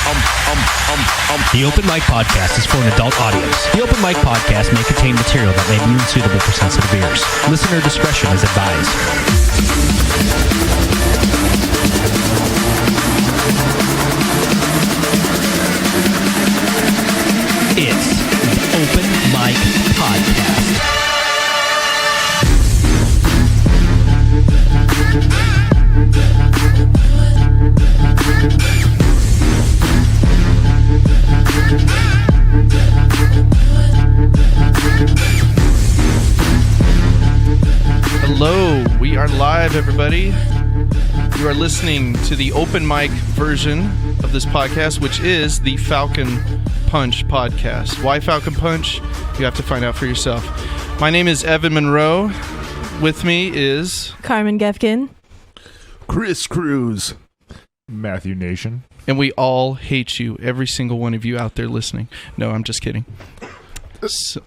The Open Mic Podcast is for an adult audience. The Open Mic Podcast may contain material that may be unsuitable for sensitive ears. Listener discretion is advised. It's the Open Mic Podcast. Hello, we are live, everybody. You are listening to the open mic version of this podcast, which is the Falcon Punch podcast. Why Falcon Punch? You have to find out for yourself. My name is Evan Monroe. With me is Karmen, Geffkin, Cruz, Matthew Nation, and we all hate you, every single one of you out there listening. No, I'm just kidding. So,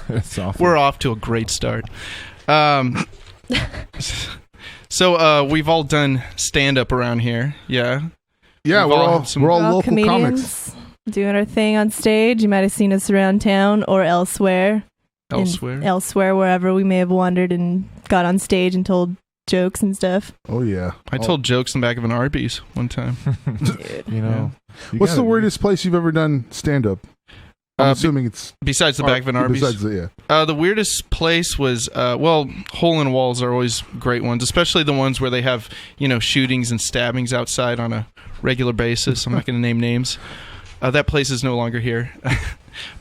that's awful. We're off to a great start. So we've all done stand-up around here, yeah? Yeah, we're all local comedians comics. Doing our thing on stage. You might have seen us around town or elsewhere. Elsewhere, wherever we may have wandered and got on stage and told jokes and stuff. Oh, yeah. I told jokes in the back of an Arby's one time. Dude. You know. You What's the weirdest place you've ever done stand-up? I'm assuming it's... Besides the back of an Arby's? The weirdest place was, hole-in-walls are always great ones, especially the ones where they have, shootings and stabbings outside on a regular basis. I'm not going to name names. That place is no longer here.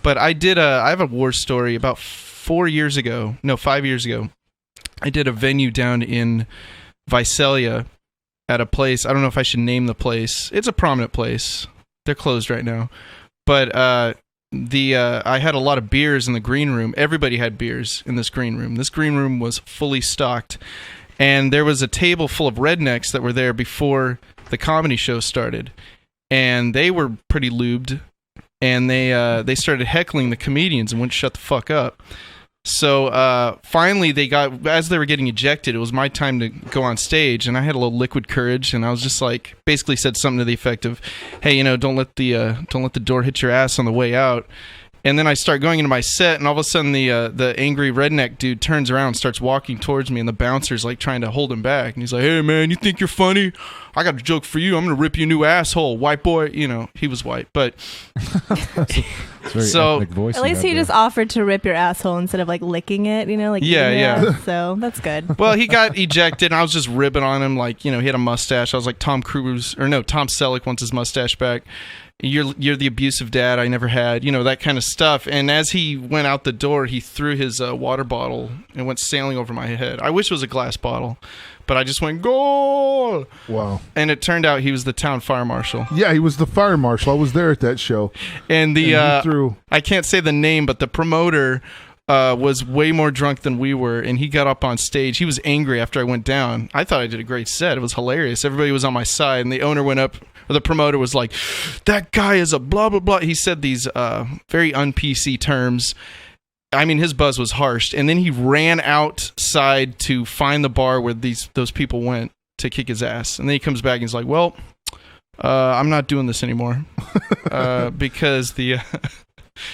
But I have a war story about 5 years ago. I did a venue down in Visalia at a place. I don't know if I should name the place. It's a prominent place. They're closed right now. But I had a lot of beers in the green room. Everybody had beers in this green room. This green room was fully stocked. And there was a table full of rednecks that were there before the comedy show started. And they were pretty lubed. And they started heckling the comedians and wouldn't shut the fuck up. So finally as they were getting ejected, it was my time to go on stage, and I had a little liquid courage, and I was just like, basically said something to the effect of, hey, don't let the door hit your ass on the way out. And then I start going into my set, and all of a sudden the angry redneck dude turns around and starts walking towards me, and the bouncer's like trying to hold him back, and he's like, hey man, you think you're funny? I got a joke for you. I'm gonna rip you a new asshole, white boy. He was white, but so voice at least he just offered to rip your asshole instead of like licking it, yeah. So that's good. Well, he got ejected, and I was just ribbing on him, like, he had a mustache. I was like Tom Selleck wants his mustache back. You're the abusive dad I never had, that kind of stuff. And as he went out the door, he threw his water bottle and went sailing over my head. I wish it was a glass bottle, but I just went, goal! Wow. And it turned out he was the town fire marshal. Yeah, he was the fire marshal. I was there at that show. And I can't say the name, but the promoter was way more drunk than we were, and he got up on stage. He was angry after I went down. I thought I did a great set. It was hilarious. Everybody was on my side, and the owner went up, or the promoter was like, that guy is a blah, blah, blah. He said these very un-PC terms. I mean, his buzz was harsh. And then he ran outside to find the bar where those people went to kick his ass. And then he comes back and he's like, well, I'm not doing this anymore because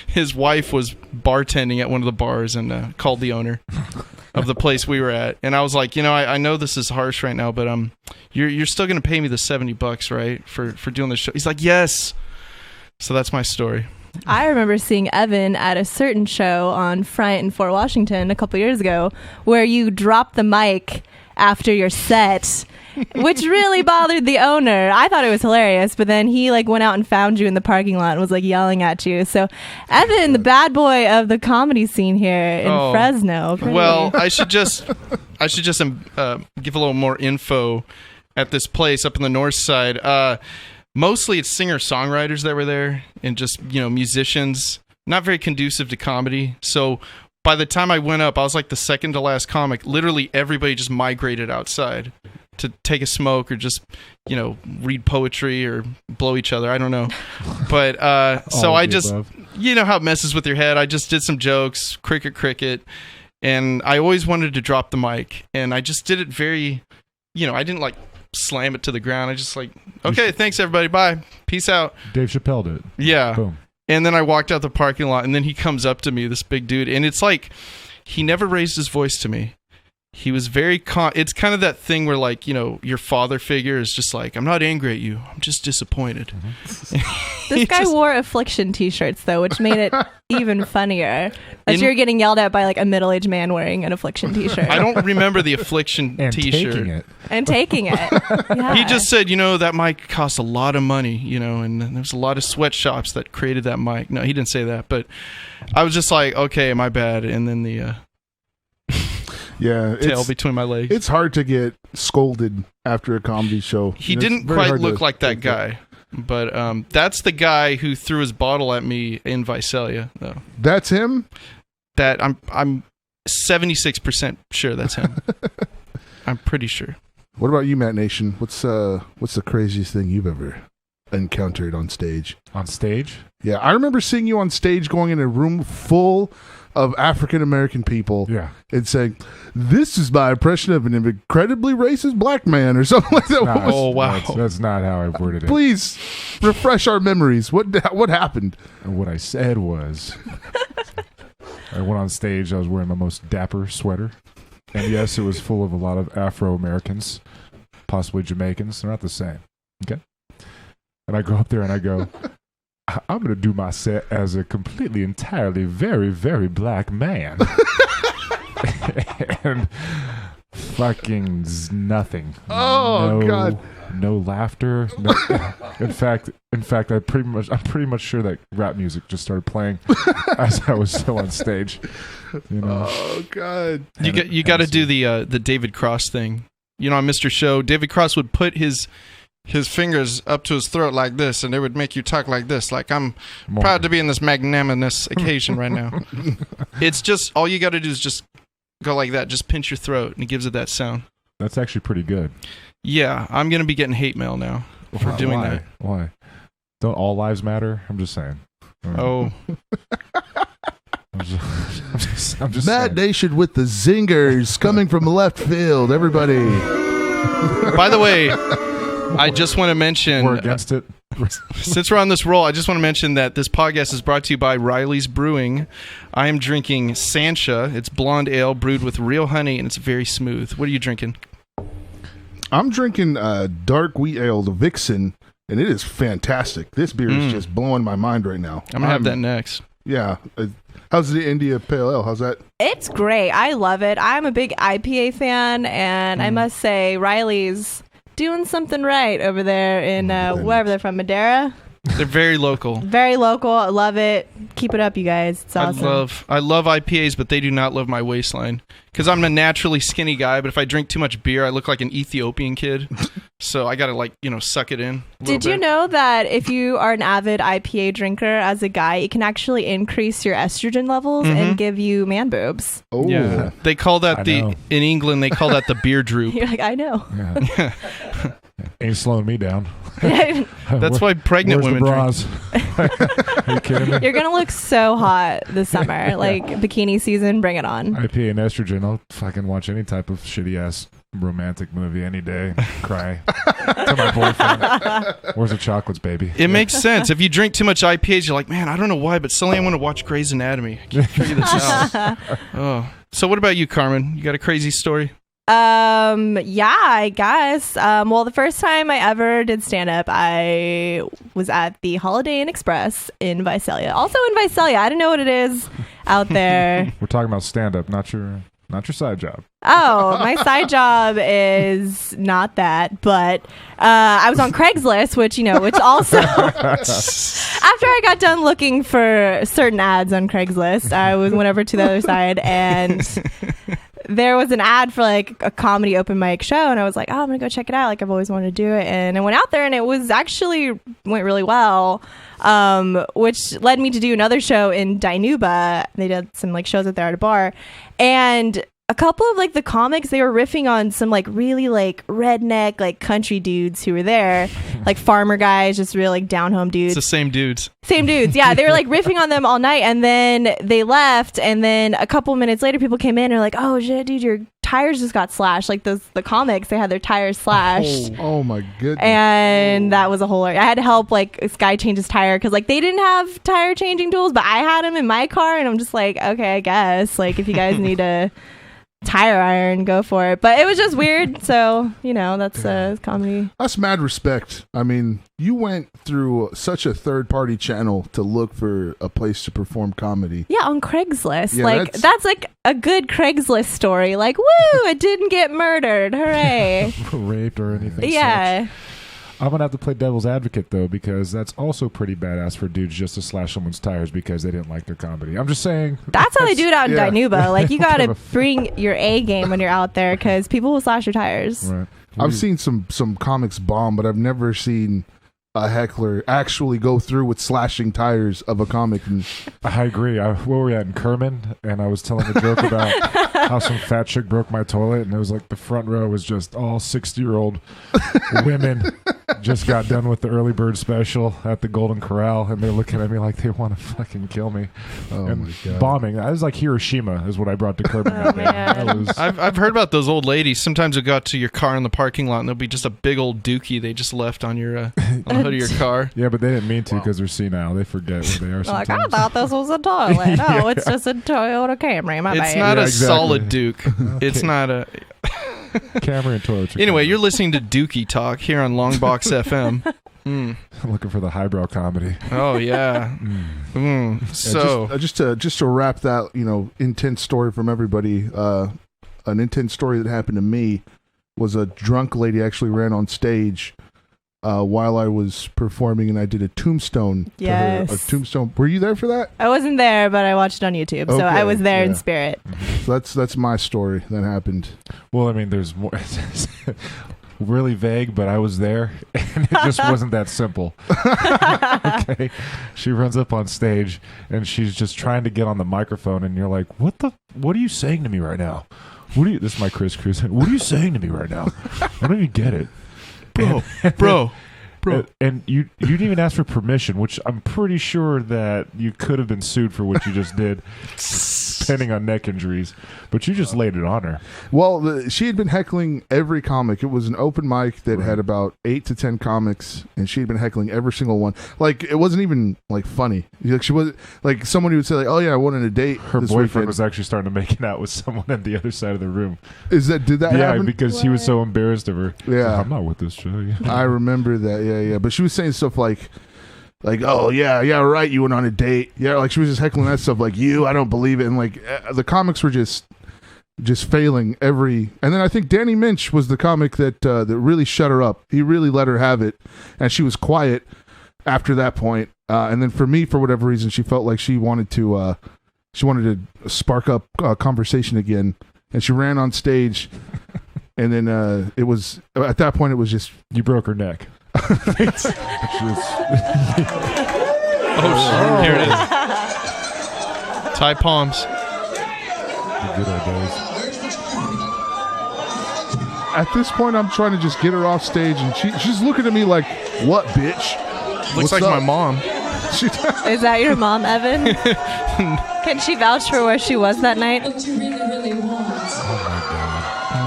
his wife was bartending at one of the bars and called the owner of the place we were at. And I was like, I know this is harsh right now, but you're still going to pay me the $70, right, for doing this show? He's like, yes. So that's my story. I remember seeing Evan at a certain show on Friant in Fort Washington a couple years ago where you dropped the mic after your set, which really bothered the owner. I thought it was hilarious, but then he went out and found you in the parking lot and was yelling at you. So Evan, the bad boy of the comedy scene here in Fresno. Crazy. Well, I should just give a little more info at this place up in the north side. Mostly it's singer-songwriters that were there and just, musicians. Not very conducive to comedy. So by the time I went up, I was like the second to last comic. Literally everybody just migrated outside to take a smoke or just, read poetry or blow each other. I don't know. But so I just, how it messes with your head. I just did some jokes, cricket. And I always wanted to drop the mic. And I just did it very, I didn't slam it to the ground. I just like, okay, thanks everybody, bye, peace out. Dave Chappelle did. Yeah. Boom. And then I walked out the parking lot, and then he comes up to me, this big dude, and it's like he never raised his voice to me. He was very it's kind of that thing where, like, you know, your father figure is just like, I'm not angry at you, I'm just disappointed. This guy wore Affliction t-shirts, though, which made it even funnier. As you're getting yelled at by, like, a middle-aged man wearing an Affliction t-shirt. I don't remember the Affliction And t-shirt. taking it. And taking it. Yeah. He just said, you know, that mic costs a lot of money, you know, and there's a lot of sweatshops that created that mic. No, he didn't say that, but I was just like, okay, my bad. And then the tail between my legs. It's hard to get scolded after a comedy show. He didn't quite look like that guy, but that's the guy who threw his bottle at me in Visalia, though. That's him? That I'm 76% sure that's him. I'm pretty sure. What about you, Matt Nation? What's the craziest thing you've ever encountered on stage? On stage? Yeah, I remember seeing you on stage going in a room full of African American people and saying, "This is my impression of an incredibly racist black man," or something like that. Oh, wow. That's not how I worded it. Please refresh our memories. What happened? And what I said was, I went on stage, I was wearing my most dapper sweater. And yes, it was full of a lot of Afro-Americans, possibly Jamaicans. They're not the same. Okay? And I go up there and I go, I'm going to do my set as a completely, entirely, very, very black man. And fucking nothing. Oh, God. No laughter. No, in fact, I'm pretty much sure that rap music just started playing as I was still on stage. You know? Oh, God. You got to do the David Cross thing. You know, on Mr. Show, David Cross would put his fingers up to his throat like this, and they would make you talk like this, like, I'm proud to be in this magnanimous occasion right now. It's just, all you got to do is just go like that, just pinch your throat, and it gives it that sound. That's actually pretty good. Yeah, I'm going to be getting hate mail now for doing that. Why? Don't all lives matter? I'm just saying. Oh. I'm just Matt saying. Nation with the zingers coming from left field, everybody. By the way, I just want to mention... We're against it. Since we're on this roll, I just want to mention that this podcast is brought to you by Riley's Brewing. I am drinking Sancha. It's blonde ale brewed with real honey, and it's very smooth. What are you drinking? I'm drinking dark wheat ale, the Vixen, and it is fantastic. This beer is just blowing my mind right now. I'm going to have that next. Yeah. How's the India Pale Ale? How's that? It's great. I love it. I'm a big IPA fan, and I must say, Riley's doing something right over there in wherever they're from, Madeira. They're very local. Very local. I love it. Keep it up, you guys. It's awesome. I love IPAs, but they do not love my waistline. Because I'm a naturally skinny guy, but if I drink too much beer, I look like an Ethiopian kid. So I got to, suck it in. Did you know that if you are an avid IPA drinker as a guy, it can actually increase your estrogen levels and give you man boobs? Oh, yeah. They call that in England, they call that the beer droop. You're like, I know. Yeah. Ain't slowing me down. That's why pregnant women drink. Are you kidding me? You're going to look so hot this summer. Like, bikini season, bring it on. IPA and estrogen, I'll fucking watch any type of shitty-ass romantic movie any day. Cry to my boyfriend. Where's the chocolates, baby? It makes sense. If you drink too much IPAs, you're like, man, I don't know why, but suddenly I want to watch Grey's Anatomy. I can't figure this out. Oh. So what about you, Karmen? You got a crazy story? Yeah, I guess. Well, the first time I ever did stand-up, I was at the Holiday Inn Express in Visalia. Also in Visalia. I don't know what it is out there. We're talking about stand-up, not your side job. Oh, my side job is not that, but I was on Craigslist, which also after I got done looking for certain ads on Craigslist, I went over to the other side, and there was an ad for like a comedy open mic show, and I was like, oh, I'm gonna go check it out. Like, I've always wanted to do it, and I went out there, and it was actually went really well, which led me to do another show in Dinuba. They did some like shows out there at a bar, and a couple of like the comics, they were riffing on some like really like redneck like country dudes who were there, like farmer guys, just real like down home dudes. It's the same dudes. Yeah, they were like riffing on them all night, and then they left, and then a couple minutes later people came in and were like, oh shit dude, you're tires just got slashed. Like the comics, they had their tires slashed. Oh my goodness. And that was a whole. I had to help like this guy change his tire because like they didn't have tire changing tools, but I had them in my car, and I'm just like, okay, I guess like if you guys need a tire iron, go for it. But it was just weird, so that's comedy. That's mad respect. I mean, you went through such a third-party channel to look for a place to perform comedy. Yeah, on Craigslist. Yeah, like that's like a good Craigslist story. Like, woo, it didn't get murdered. Hooray. Raped or anything. Yeah. Such. I'm going to have to play devil's advocate, though, because that's also pretty badass for dudes just to slash someone's tires because they didn't like their comedy. I'm just saying. That's how they do it out in Dinuba. Like, you got to bring your A game when you're out there because people will slash your tires. Right. I've seen some comics bomb, but I've never seen a heckler actually go through with slashing tires of a comic. And I agree. Where were we at in Karmen? And I was telling a joke about how some fat chick broke my toilet, and it was like the front row was just all 60-year-old women just got done with the early bird special at the Golden Corral, and they're looking at me like they want to fucking kill me. And my God. Bombing. That was like Hiroshima is what I brought to Karmen that day. That was, I've heard about those old ladies. Sometimes you'll go out to your car in the parking lot, and there'll be just a big old dookie they just left on your on the hood of your car. Yeah, but they didn't mean to because they're senile. They forget where they are sometimes. Like, I thought this was a toilet. Oh, it's just a Toyota Camry. My It's bad. not a exactly. solid Duke. It's not a... Camera and toilets. Anyway, you're listening to Dookie Talk here on Longbox.FM. looking for the highbrow comedy. Oh, yeah. So... just to wrap that, intense story from everybody, an intense story that happened to me was a drunk lady actually ran on stage while I was performing, and I did a tombstone. Yes. To her, a tombstone. Were you there for that? I wasn't there, but I watched it on YouTube, so I was there in spirit. So that's my story that happened. Well, I mean, there's more. Really vague, but I was there, and it just wasn't that simple. Okay, she runs up on stage, and she's just trying to get on the microphone, and you're like, "What are you saying to me right now? This is my Cruz. What are you saying to me right now? I don't even get it." Bro. And you didn't even ask for permission, which I'm pretty sure that you could have been sued for what you just did, depending on neck injuries. But you just laid it on her. Well, she had been heckling every comic. It was an open mic that had about 8 to 10 comics, and she had been heckling every single one. Like, it wasn't even like funny. Like, she was like someone who would say, like, "Oh yeah, I wanted a date." Her this boyfriend weekend. was actually starting to make it out with someone on the other side of the room. Did that happen? Yeah, because he was so embarrassed of her. Yeah. Like, I'm not with this show. I remember that. Yeah. But she was saying stuff like, "Oh yeah, right, you went on a date." Yeah, like she was just heckling that stuff. Like, I don't believe it. And like the comics were just failing every. And then I think Danny Minch was the comic that really shut her up. He really let her have it, and she was quiet after that point. And then for me, for whatever reason, she felt like she wanted to spark up conversation again, and she ran on stage. And then it was at that point it was just You broke her neck. Oh, shit. Here it is. Tie palms. The good old days. at this point I'm trying to just get her off stage, and she's looking at me like, "What, bitch?" Looks What's like up? my mom. Is that your mom, Evan? Can she vouch for where she was that night? Oh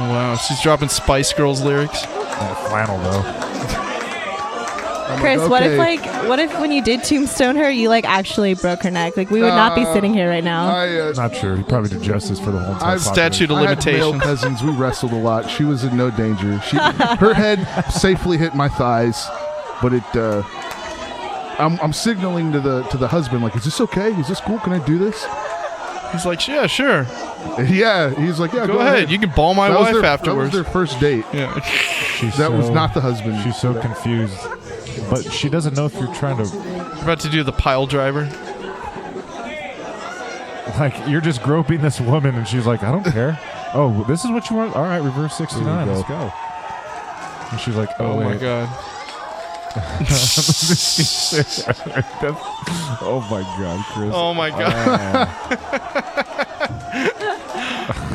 wow, she's dropping Spice Girls lyrics. That flannel though. Chris, okay. what if when you did tombstone her, you like actually broke her neck? Like we would not be sitting here right now. Not sure. He probably did justice for the whole entire Statute of I had male limitations. cousins. We wrestled a lot. She was in no danger. Her head safely hit my thighs, but it. I'm signaling to the husband, like, "Is this okay? Is this cool? Can I do this?" He's like, yeah, sure. Yeah, he's like, "Yeah, Go ahead. You can ball my wife afterwards. That was their first date. Yeah. That was not the husband. She's so confused. But she doesn't know if you're trying to... You're about to do the pile driver. Like, you're just groping this woman, and she's like, "I don't care." "Oh, this is what you want? All right, reverse 69. Let's go." And she's like, Oh my wait. god. Oh my god, Chris. Oh my god.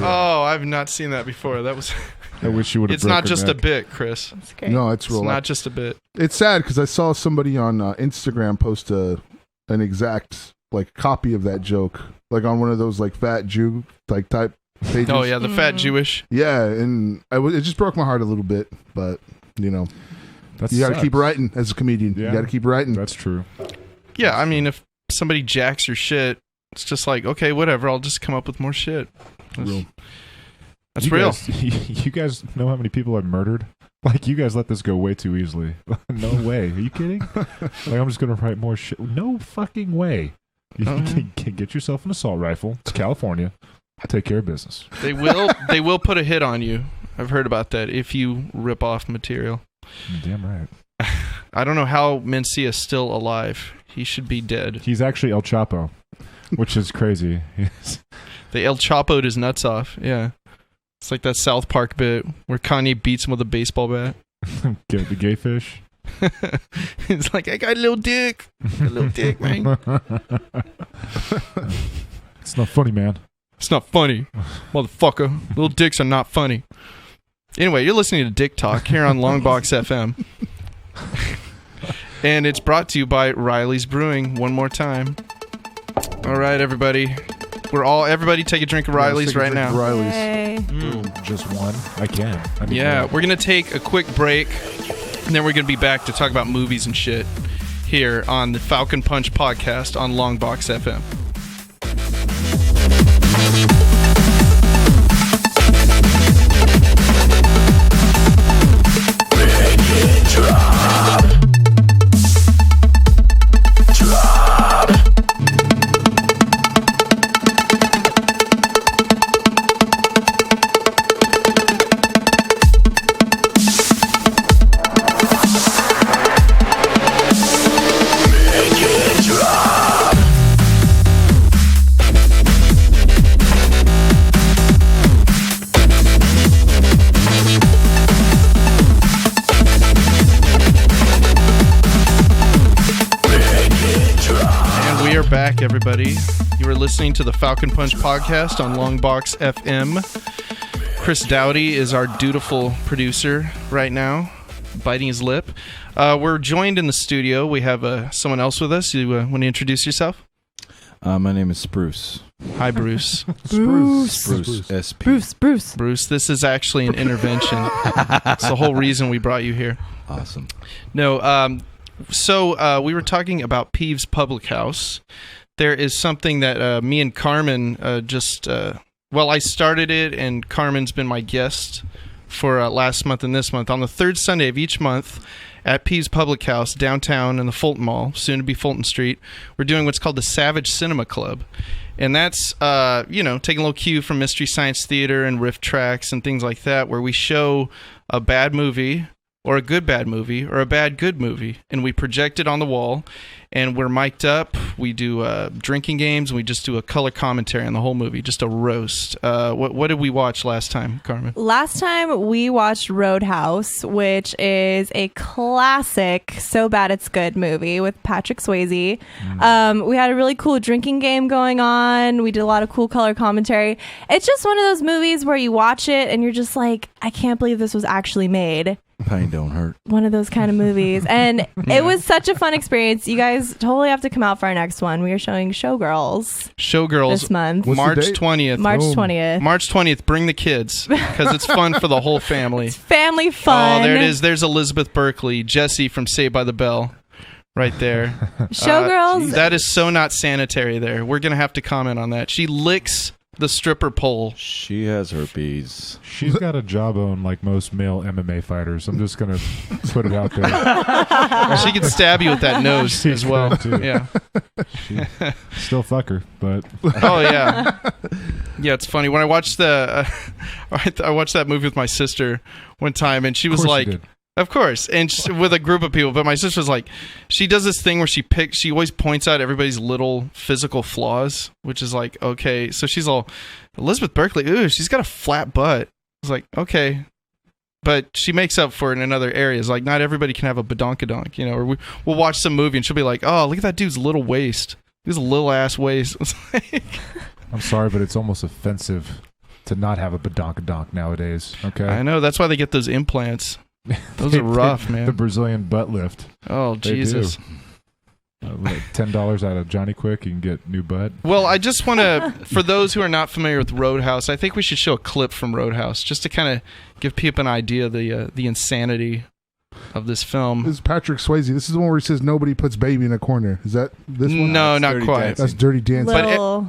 Oh, I've not seen that before. That was. I wish you would have. It's not just a bit, Chris. That's great. No, it's It's real. not just a bit. It's sad because I saw somebody on Instagram post an exact like copy of that joke, like on one of those like fat Jew like type pages. Oh yeah, the fat Jewish. Yeah, and it just broke my heart a little bit, but you know, you got to keep writing as a comedian. Yeah. You got to keep writing. That's true. Yeah, I mean, if somebody jacks your shit, it's just like, okay, whatever. I'll just come up with more shit. That's real. You guys know how many people I've murdered? Like, you guys let this go way too easily. No way. Are you kidding? Like, I'm just going to write more shit. No fucking way. You can get yourself an assault rifle. It's California. Take care of business. They will put a hit on you. I've heard about that if you rip off material. Damn right. I don't know how Mencia's still alive. He should be dead. He's actually El Chapo, which is crazy. They El Chapo'd his nuts off. Yeah. It's like that South Park bit where Kanye beats him with a baseball bat. Get the gay fish. It's like, I got a little dick. A little dick, man. It's not funny, man. It's not funny, motherfucker. Little dicks are not funny. Anyway, you're listening to Dick Talk here on Longbox.FM. And it's brought to you by Riley's Brewing one more time. All right, everybody. Everybody take a drink of Riley's right now. Yay. Just one? I can. We're going to take a quick break, and then we're going to be back to talk about movies and shit here on the Falcon Punch podcast on Longbox.FM. Back, everybody. You are listening to the Falcon Punch podcast on Longbox.FM. Chris Dowdy is our dutiful producer right now, biting his lip. We're joined in the studio. We have someone else with us. You want to introduce yourself? My name is Spruce. Hi, Bruce. Spruce. SP. Bruce. This is actually an intervention. It's the whole reason we brought you here. Awesome. No, So we were talking about Peeve's Public House. There is something that me and Karmen I started it, and Carmen's been my guest for last month and this month. On the third Sunday of each month at Peeve's Public House downtown in the Fulton Mall, soon to be Fulton Street, we're doing what's called the Savage Cinema Club. And that's, taking a little cue from Mystery Science Theater and Riff Tracks and things like that, where we show a bad movie or a good bad movie, or a bad good movie, and we project it on the wall, and we're mic'd up, we do drinking games, and we just do a color commentary on the whole movie, just a roast. What did we watch last time, Karmen? Last time we watched Roadhouse, which is a classic, so bad it's good movie with Patrick Swayze. We had a really cool drinking game going on. We did a lot of cool color commentary. It's just one of those movies where you watch it and you're just like, I can't believe this was actually made. Pain don't hurt. One of those kind of movies. And it was such a fun experience. You guys totally have to come out for our next one. We are showing Showgirls this month. March 20th. March 20th. March 20th. Bring the kids, because it's fun for the whole family. It's family fun. Oh, there it is. There's Elizabeth Berkley, Jesse from Saved by the Bell. Right there. Showgirls. That is so not sanitary there. We're going to have to comment on that. She licks the stripper pole. She has herpes. She's got a jawbone like most male MMA fighters. I'm just going to put it out there. She can stab you with that nose as well. Too. Yeah. Still fuck her, but... Oh, yeah. Yeah, it's funny. When I watched I watched that movie with my sister one time, and she was like... Of course, and with a group of people. But my sister's like, she does this thing where she always points out everybody's little physical flaws, which is like, okay. So she's all, Elizabeth Berkley, ooh, she's got a flat butt. I was like, okay. But she makes up for it in other areas. Like, not everybody can have a badonkadonk, Or we'll watch some movie and she'll be like, oh, look at that dude's little waist. He's a little ass waist. I'm sorry, but it's almost offensive to not have a badonkadonk nowadays. Okay, I know. That's why they get those implants. Those are rough, man. The Brazilian butt lift. Oh, Jesus. $10 out of Johnny Quick, you can get new butt. Well, I just want to, for those who are not familiar with Roadhouse, I think we should show a clip from Roadhouse just to kind of give people an idea of the insanity of this film. This is Patrick Swayze. This is the one where he says nobody puts baby in a corner. Is that this one? No, not quite. Dancing. That's Dirty Dancing. Little.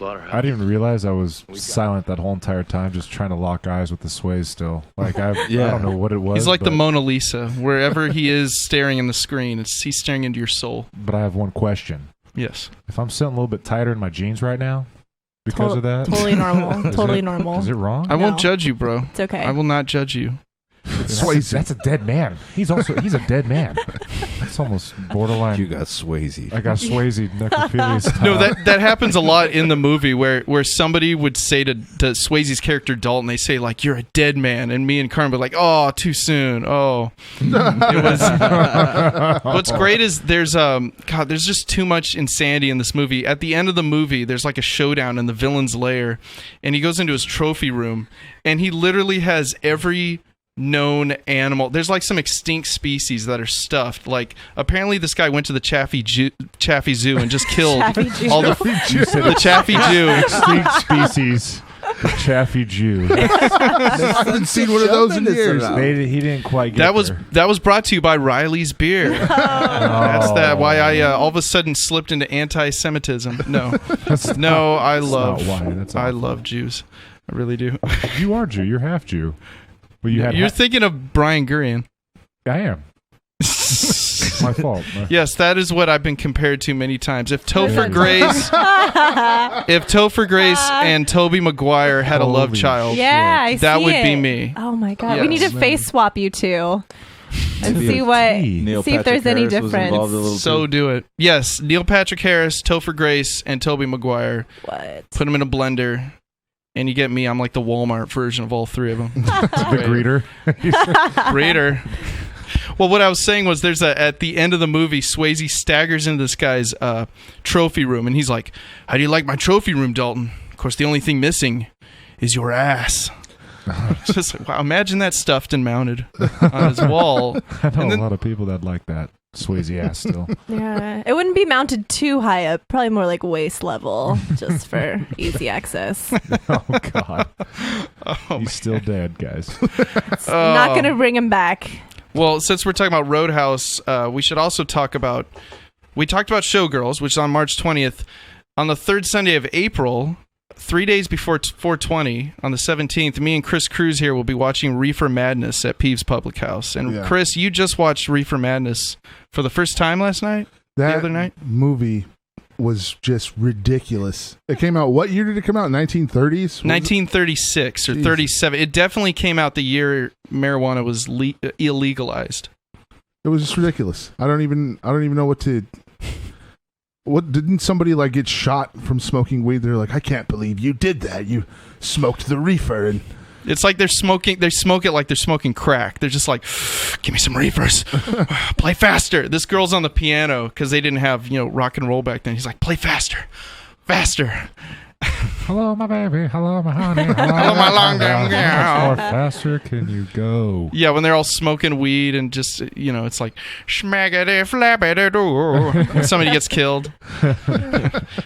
I didn't even realize I was silent that whole entire time, just trying to lock eyes with the Sways still. Like, I don't know what it was. He's like the but- Mona Lisa. Wherever he is staring in the screen, he's staring into your soul. But I have one question. Yes. If I'm sitting a little bit tighter in my jeans right now because of that, Totally normal. Is Totally it- normal. is it wrong? I won't No. judge you, bro. It's okay. I will not judge you. That's a dead man. He's a dead man. It's almost borderline. You got Swayze. I got Swayze necrophilia style. No, that happens a lot in the movie where somebody would say to Swayze's character Dalton, they say like, "You're a dead man," and me and Karmen were like, "Oh, too soon." Oh, it was. What's great is there's just too much insanity in this movie. At the end of the movie, there's like a showdown in the villain's lair, and he goes into his trophy room, and he literally has every known animal. There's like some extinct species that are stuffed. Like apparently this guy went to the Chaffee Zoo and just killed all the Chaffee Jew. Extinct species. The Chaffy Jew. I haven't seen one of those in years. He didn't quite get That was brought to you by Riley's Beer. That's why I all of a sudden slipped into anti-Semitism. No, I love Jews. I really do. You are Jew. You're half Jew. Well, You're thinking of Brian Gurian. I am. It's my fault. Yes, that is what I've been compared to many times. If Topher Grace and Tobey Maguire had a love child, Yeah, I see that would be it. me. Oh my god, Yes. we need to face swap you two and see if there's any difference. So do it. Yes, Neil Patrick Harris, Topher Grace, and Tobey Maguire. What? Put them in a blender. And you get me. I'm like the Walmart version of all three of them. The greeter. Greeter. Well, what I was saying was at the end of the movie, Swayze staggers into this guy's trophy room, and he's like, "How do you like my trophy room, Dalton? Of course, the only thing missing is your ass." Just like, wow, imagine that stuffed and mounted on his wall. I know a lot of people that like that Swayze ass still. Yeah, it wouldn't be mounted too high up. Probably more like waist level, just for easy access. Oh God, he's still dead, guys. Not gonna bring him back. Well, since we're talking about Roadhouse, we should also talk about. We talked about Showgirls, which is on March 20th. On the third Sunday of April, 3 days before 420, on the 17th, me and Cruz here will be watching Reefer Madness at Peeve's Public House. And Chris, you just watched Reefer Madness for the first time last night? The other night? Movie was just ridiculous. It came out, what year did it come out? 1930s? 1936 or 37. It definitely came out the year marijuana was illegalized. It was just ridiculous. I don't even know what to... What, didn't somebody like get shot from smoking weed? They're like, I can't believe you did that. You smoked the reefer. And it's like they smoke it like they're smoking crack. They're just like, give me some reefers. Play faster. This girl's on the piano because they didn't have, rock and roll back then. He's like, play faster. Faster. Hello, my baby. Hello, my honey. Hello, my long How girl. much more faster can you go? Yeah, when they're all smoking weed and just, it's like, schmaggity flappity doo. Somebody gets killed.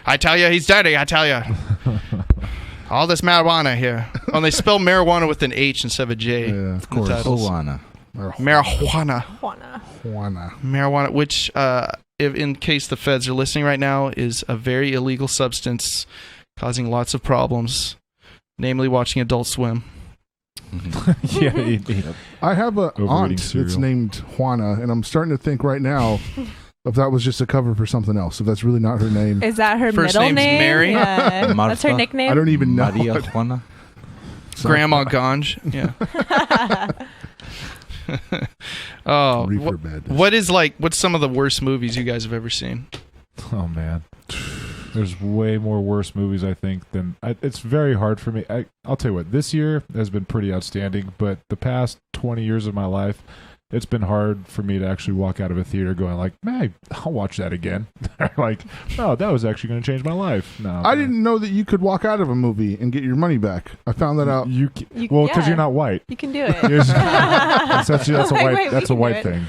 I tell you, he's dirty. I tell you. All this marijuana here. Oh, and they spell marijuana with an H instead of a J. Yeah, of course. Marijuana. Marijuana, which, in case the feds are listening right now, is a very illegal substance causing lots of problems, namely watching Adult Swim. Yeah. I have an aunt cereal. that's named Juana, and I'm starting to think right now if that was just a cover for something else, if that's really not her name. Is that her First middle name's name? Mary? Yeah. That's her nickname? I don't even know. Maria Juana. Grandma Ganj. Yeah. Oh, Reefer Madness. what's some of the worst movies you guys have ever seen? Oh man, there's way more worse movies I think than it's very hard for me. I'll tell you what, this year has been pretty outstanding, but the past 20 years of my life it's been hard for me to actually walk out of a theater going like, man, I'll watch that again. Like, oh, that was actually going to change my life. No, I didn't know that you could walk out of a movie and get your money back. I found that out. Well, because you're not white. You can do it. That's a white thing.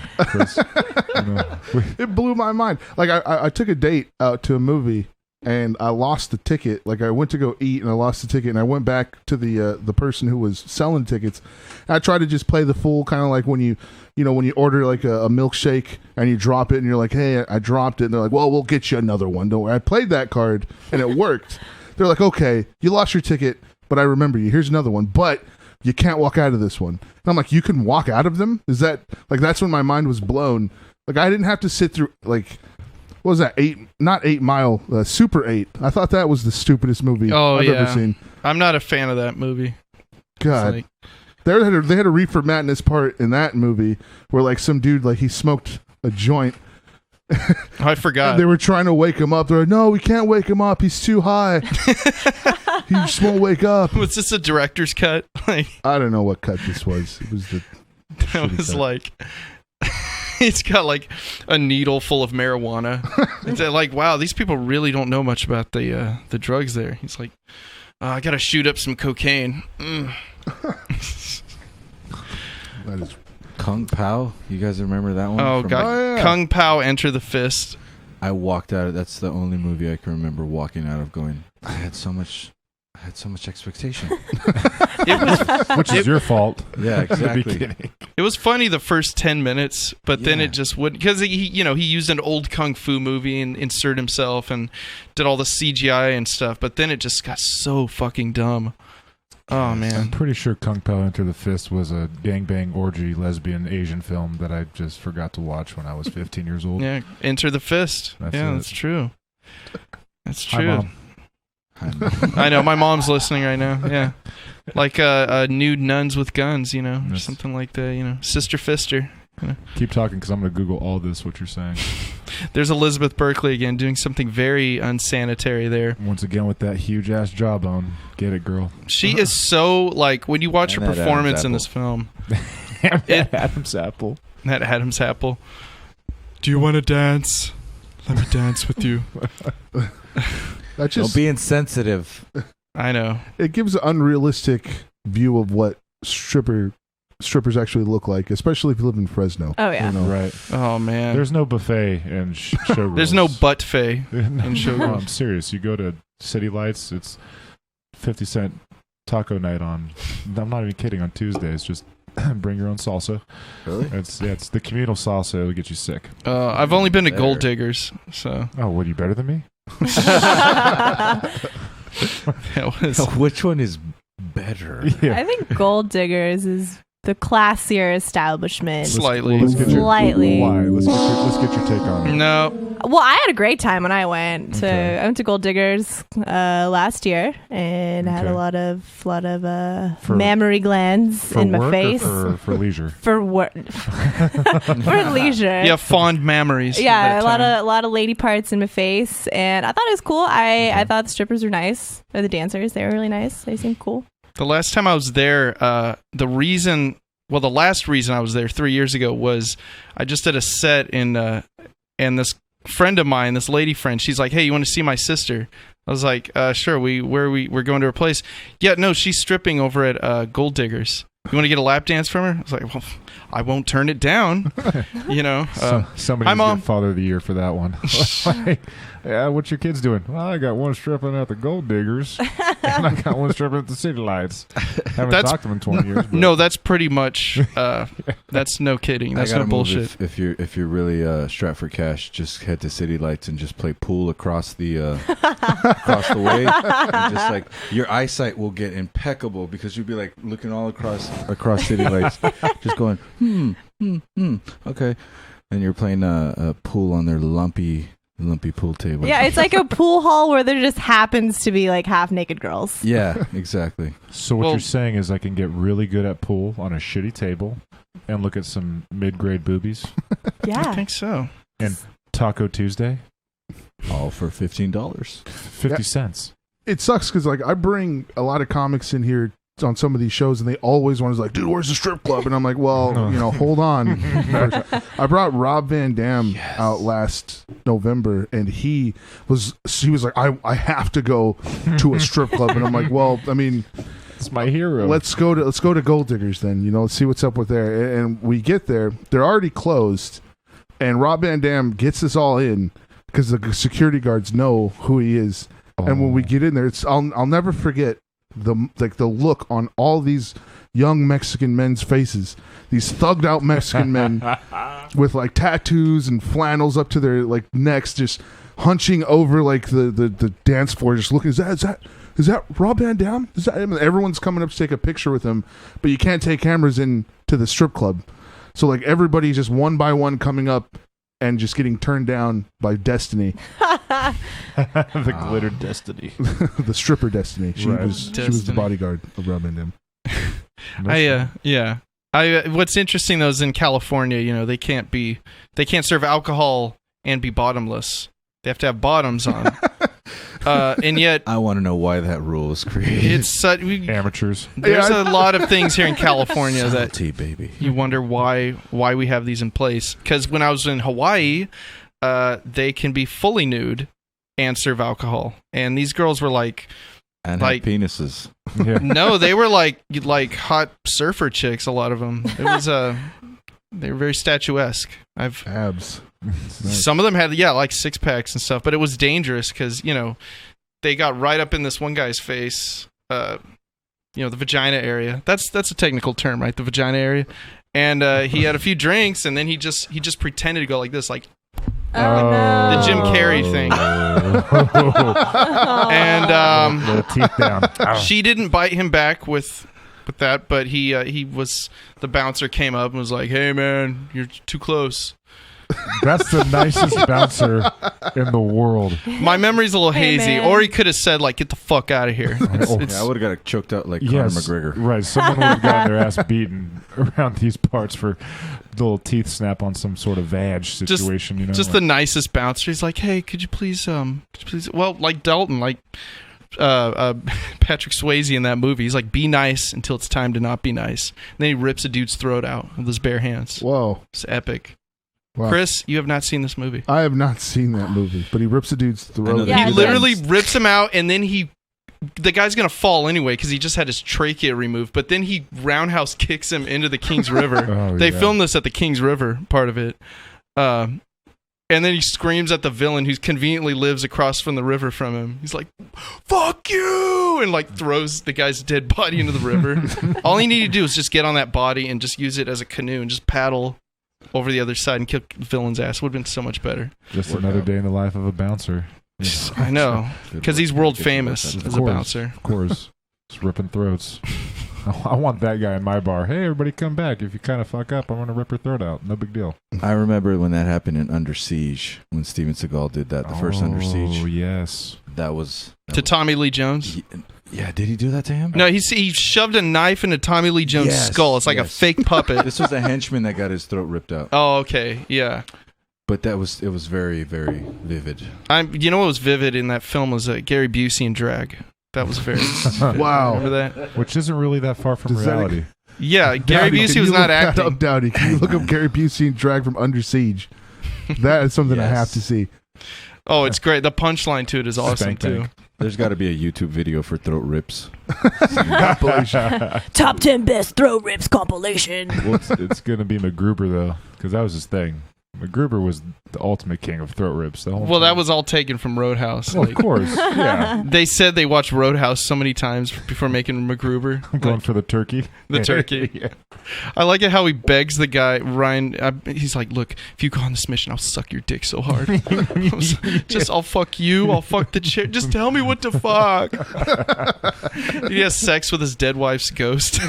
It blew my mind. Like I took a date out to a movie and I lost the ticket. Like I went to go eat and I lost the ticket, and I went back to the person who was selling tickets. And I tried to just play the fool, kind of like when you when you order like a milkshake and you drop it and you're like, hey, I dropped it, and they're like, well, we'll get you another one. Don't worry. I played that card and it worked. They're like, okay, you lost your ticket, but I remember you. Here's another one, but you can't walk out of this one. And I'm like, you can walk out of them? Is that like, that's when my mind was blown. Like I didn't have to sit through like, what was that? Not 8 Mile, Super 8. I thought that was the stupidest movie I've ever seen. I'm not a fan of that movie. God. They had a Reefer Madness part in that movie where like some dude, like he smoked a joint. I forgot. They were trying to wake him up. They're like, no, we can't wake him up. He's too high. He just won't wake up. Was this a director's cut? Like, I don't know what cut this was. It was it was like... It's got like a needle full of marijuana. It's like, wow, these people really don't know much about the drugs there. He's like, I gotta shoot up some cocaine. That is Kung Pao. You guys remember that one? Oh god, Kung Pao, Enter the Fist. I walked out of. That's the only movie I can remember walking out of going, I had so much expectation. Which is your fault. Yeah, exactly. It was funny the first 10 minutes, but then it just wouldn't, because he used an old kung fu movie and inserted himself and did all the CGI and stuff, but then it just got so fucking dumb. Oh man, I'm pretty sure Kung Pao Enter the Fist was a gangbang orgy lesbian Asian film that I just forgot to watch when I was 15 years old. Yeah, Enter the Fist. That's true. That's true. Hi, Mom. I know, my mom's listening right now. Yeah, like nude nuns with guns, or something like that. Sister Fister. Keep talking, because I'm going to Google all this. What you're saying? There's Elizabeth Berkley again doing something very unsanitary there. Once again with that huge ass jawbone. Get it, girl. She is so like when you watch her performance in this film. Adam's apple. That Adam's apple. Do you want to dance? Let me dance with you. Don't be insensitive. I know. It gives an unrealistic view of what strippers actually look like, especially if you live in Fresno. Oh yeah, right. Oh man, there's no buffet in Showgirls. There's no buffet in Showgirls. No, I'm serious. You go to City Lights, it's 50-cent taco night on. I'm not even kidding. On Tuesdays, just bring your own salsa. Really? It's the communal salsa. It'll get you sick. I've only been to Gold Diggers, so. Oh, what? Are you better than me? Which one is better? Yeah. I think Gold Diggers is the classier establishment. Slightly. Slightly. Why? Let's get your take on it. No. Well, I had a great time when I went to. Okay. I went to Gold Diggers last year and had a lot of mammary glands in my face. Or for leisure. For work. For leisure. Yeah, fond memories. Yeah, a lot of lady parts in my face, and I thought it was cool. I thought the strippers were nice, or the dancers. They were really nice. They seemed cool. The last time I was there, the last reason I was there 3 years ago was I just did a set and this friend of mine, this lady friend, she's like, hey, you want to see my sister? I was like, sure, we're going to her place. Yeah, no, she's stripping over at Gold Diggers. You want to get a lap dance from her? I was like, well, I won't turn it down. Somebody's got Father of the Year for that one. Like, yeah, what's your kids doing? Well, I got one stripping at the Gold Diggers, and I got one stripping at the City Lights. Haven't talked to them in 20 years. But. No, that's pretty much. That's no kidding. That's no bullshit. If you're really strapped for cash, just head to City Lights and just play pool across the way. And just like your eyesight will get impeccable because you'll be like looking all across City Lights, just going okay. And you're playing a pool on their lumpy pool table. Yeah, it's like a pool hall where there just happens to be like half naked girls. Yeah, exactly. So what you're saying is I can get really good at pool on a shitty table and look at some mid-grade boobies? Yeah. I think so. And Taco Tuesday? All for $15. 50 cents. It sucks because like I bring a lot of comics in here on some of these shows, and they always want to like, dude, where's the strip club? And I'm like, well, hold on. I brought Rob Van Dam out last November, and he was like, I have to go to a strip club, and I'm like, well, I mean, it's my hero. Let's go to Gold Diggers then. Let's see what's up with there. And we get there, they're already closed, and Rob Van Dam gets us all in because the security guards know who he is. Oh. And when we get in there, I'll never forget the look on all these young Mexican men's faces, these thugged out Mexican men with like tattoos and flannels up to their like necks, just hunching over like the dance floor, just looking. Is that Rob Van Dam? Is that him? Everyone's coming up to take a picture with him, but you can't take cameras in to the strip club. So like everybody's just one by one coming up and just getting turned down by Destiny. The glitter Destiny. The stripper Destiny. She was the bodyguard of Rob Van Dam. What's interesting though is in California, they can't serve alcohol and be bottomless. They have to have bottoms on. And yet, I want to know why that rule is created. It's amateurs. There's a lot of things here in California Salty, baby. You wonder why we have these in place. Because when I was in Hawaii, they can be fully nude and serve alcohol, and these girls were like have penises. Yeah. No, they were like hot surfer chicks. A lot of them. It was they were very statuesque. Abs. Some of them had like six packs and stuff, but it was dangerous because they got right up in this one guy's face, the vagina area. That's a technical term, right? The vagina area. And he had a few drinks, and then he just pretended to go like this, like the Jim Carrey thing. And the teeth down. She didn't bite him back with that, but the bouncer came up and was like, "Hey man, you're too close." That's the nicest bouncer in the world. My memory's a little hazy, or he could have said like, "Get the fuck out of here." I would have got choked out like Conor McGregor. Right, someone would have gotten their ass beaten around these parts for little teeth snap on some sort of vag situation. Just the nicest bouncer. He's like, "Hey, could you please, well, like Dalton, like Patrick Swayze in that movie. He's like, be nice until it's time to not be nice." And then he rips a dude's throat out with his bare hands. Whoa. It's epic. Wow. Chris, you have not seen this movie. I have not seen that movie, but he rips a dude's throat. He literally rips him out, and then the guy's going to fall anyway because he just had his trachea removed, but then he roundhouse kicks him into the Kings River. They filmed this at the Kings River part of it. And then he screams at the villain who conveniently lives across from the river from him. He's like, "Fuck you!" and like throws the guy's dead body into the river. All he needed to do was just get on that body and just use it as a canoe and just paddle over the other side and kick the villain's ass. Would have been so much better. Just another day in the life of a bouncer. I know, because he's world famous as a bouncer. Of course. Just ripping throats. I want that guy in my bar. Hey, everybody come back. If you kind of fuck up, I'm going to rip your throat out. No big deal. I remember when that happened in Under Siege, when Steven Seagal did that, the first Under Siege. Oh, yes. That was Tommy Lee Jones? Yeah, did he do that to him? No, he shoved a knife into Tommy Lee Jones' skull. It's like a fake puppet. This was a henchman that got his throat ripped out. Oh, okay. Yeah. But it was very, very vivid. You know what was vivid in that film was Gary Busey in drag. That was very... Wow. Remember that? Which isn't really that far from reality. Yeah, Gary Busey was not acting. Up, Dowdy. Can you look up Gary Busey in drag from Under Siege? That is something I have to see. Oh, it's great. The punchline to it is awesome, too. There's got to be a YouTube video for throat rips. Top 10 best throat rips compilation. Well, it's going to be MacGruber, though, because that was his thing. MacGruber was the ultimate king of throat rips. That was all taken from Roadhouse. Well, of course, yeah. They said they watched Roadhouse so many times before making MacGruber. I'm going for the turkey. The turkey. Yeah. I like it how he begs the guy, Ryan. He's like, "Look, if you go on this mission, I'll suck your dick so hard. I'll fuck you. I'll fuck the chick. Just tell me what to fuck." He has sex with his dead wife's ghost.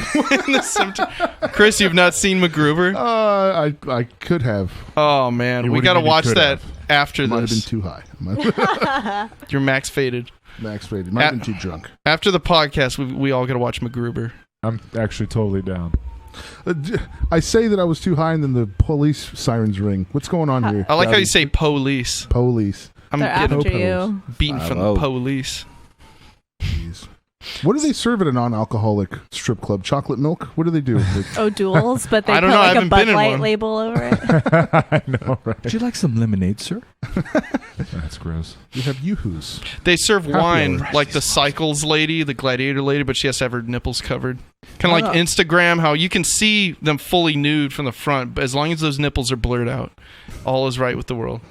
Chris, you've not seen MacGruber? I could have. Oh man, we got to watch that after this. Might have been too high. You're max faded. Max faded. Might have been too drunk. After the podcast, we all got to watch MacGruber. I'm actually totally down. I say that I was too high, and then the police sirens ring. What's going on here? I like how you say police. Police. I'm They're getting after you. beaten from the police. Jeez. What do they serve at a non-alcoholic strip club? Chocolate milk? What do they do? Duels, but they I put don't know, I like a haven't Bud been in Light one. label over it. I know, right? Would you like some lemonade, sir? That's gross. We have yoo-hoos. They serve wine hour. like the Cycles lady, the gladiator lady, but she has to have her nipples covered. Kind of like Instagram, how you can see them fully nude from the front, but as long as those nipples are blurred out, all is right with the world.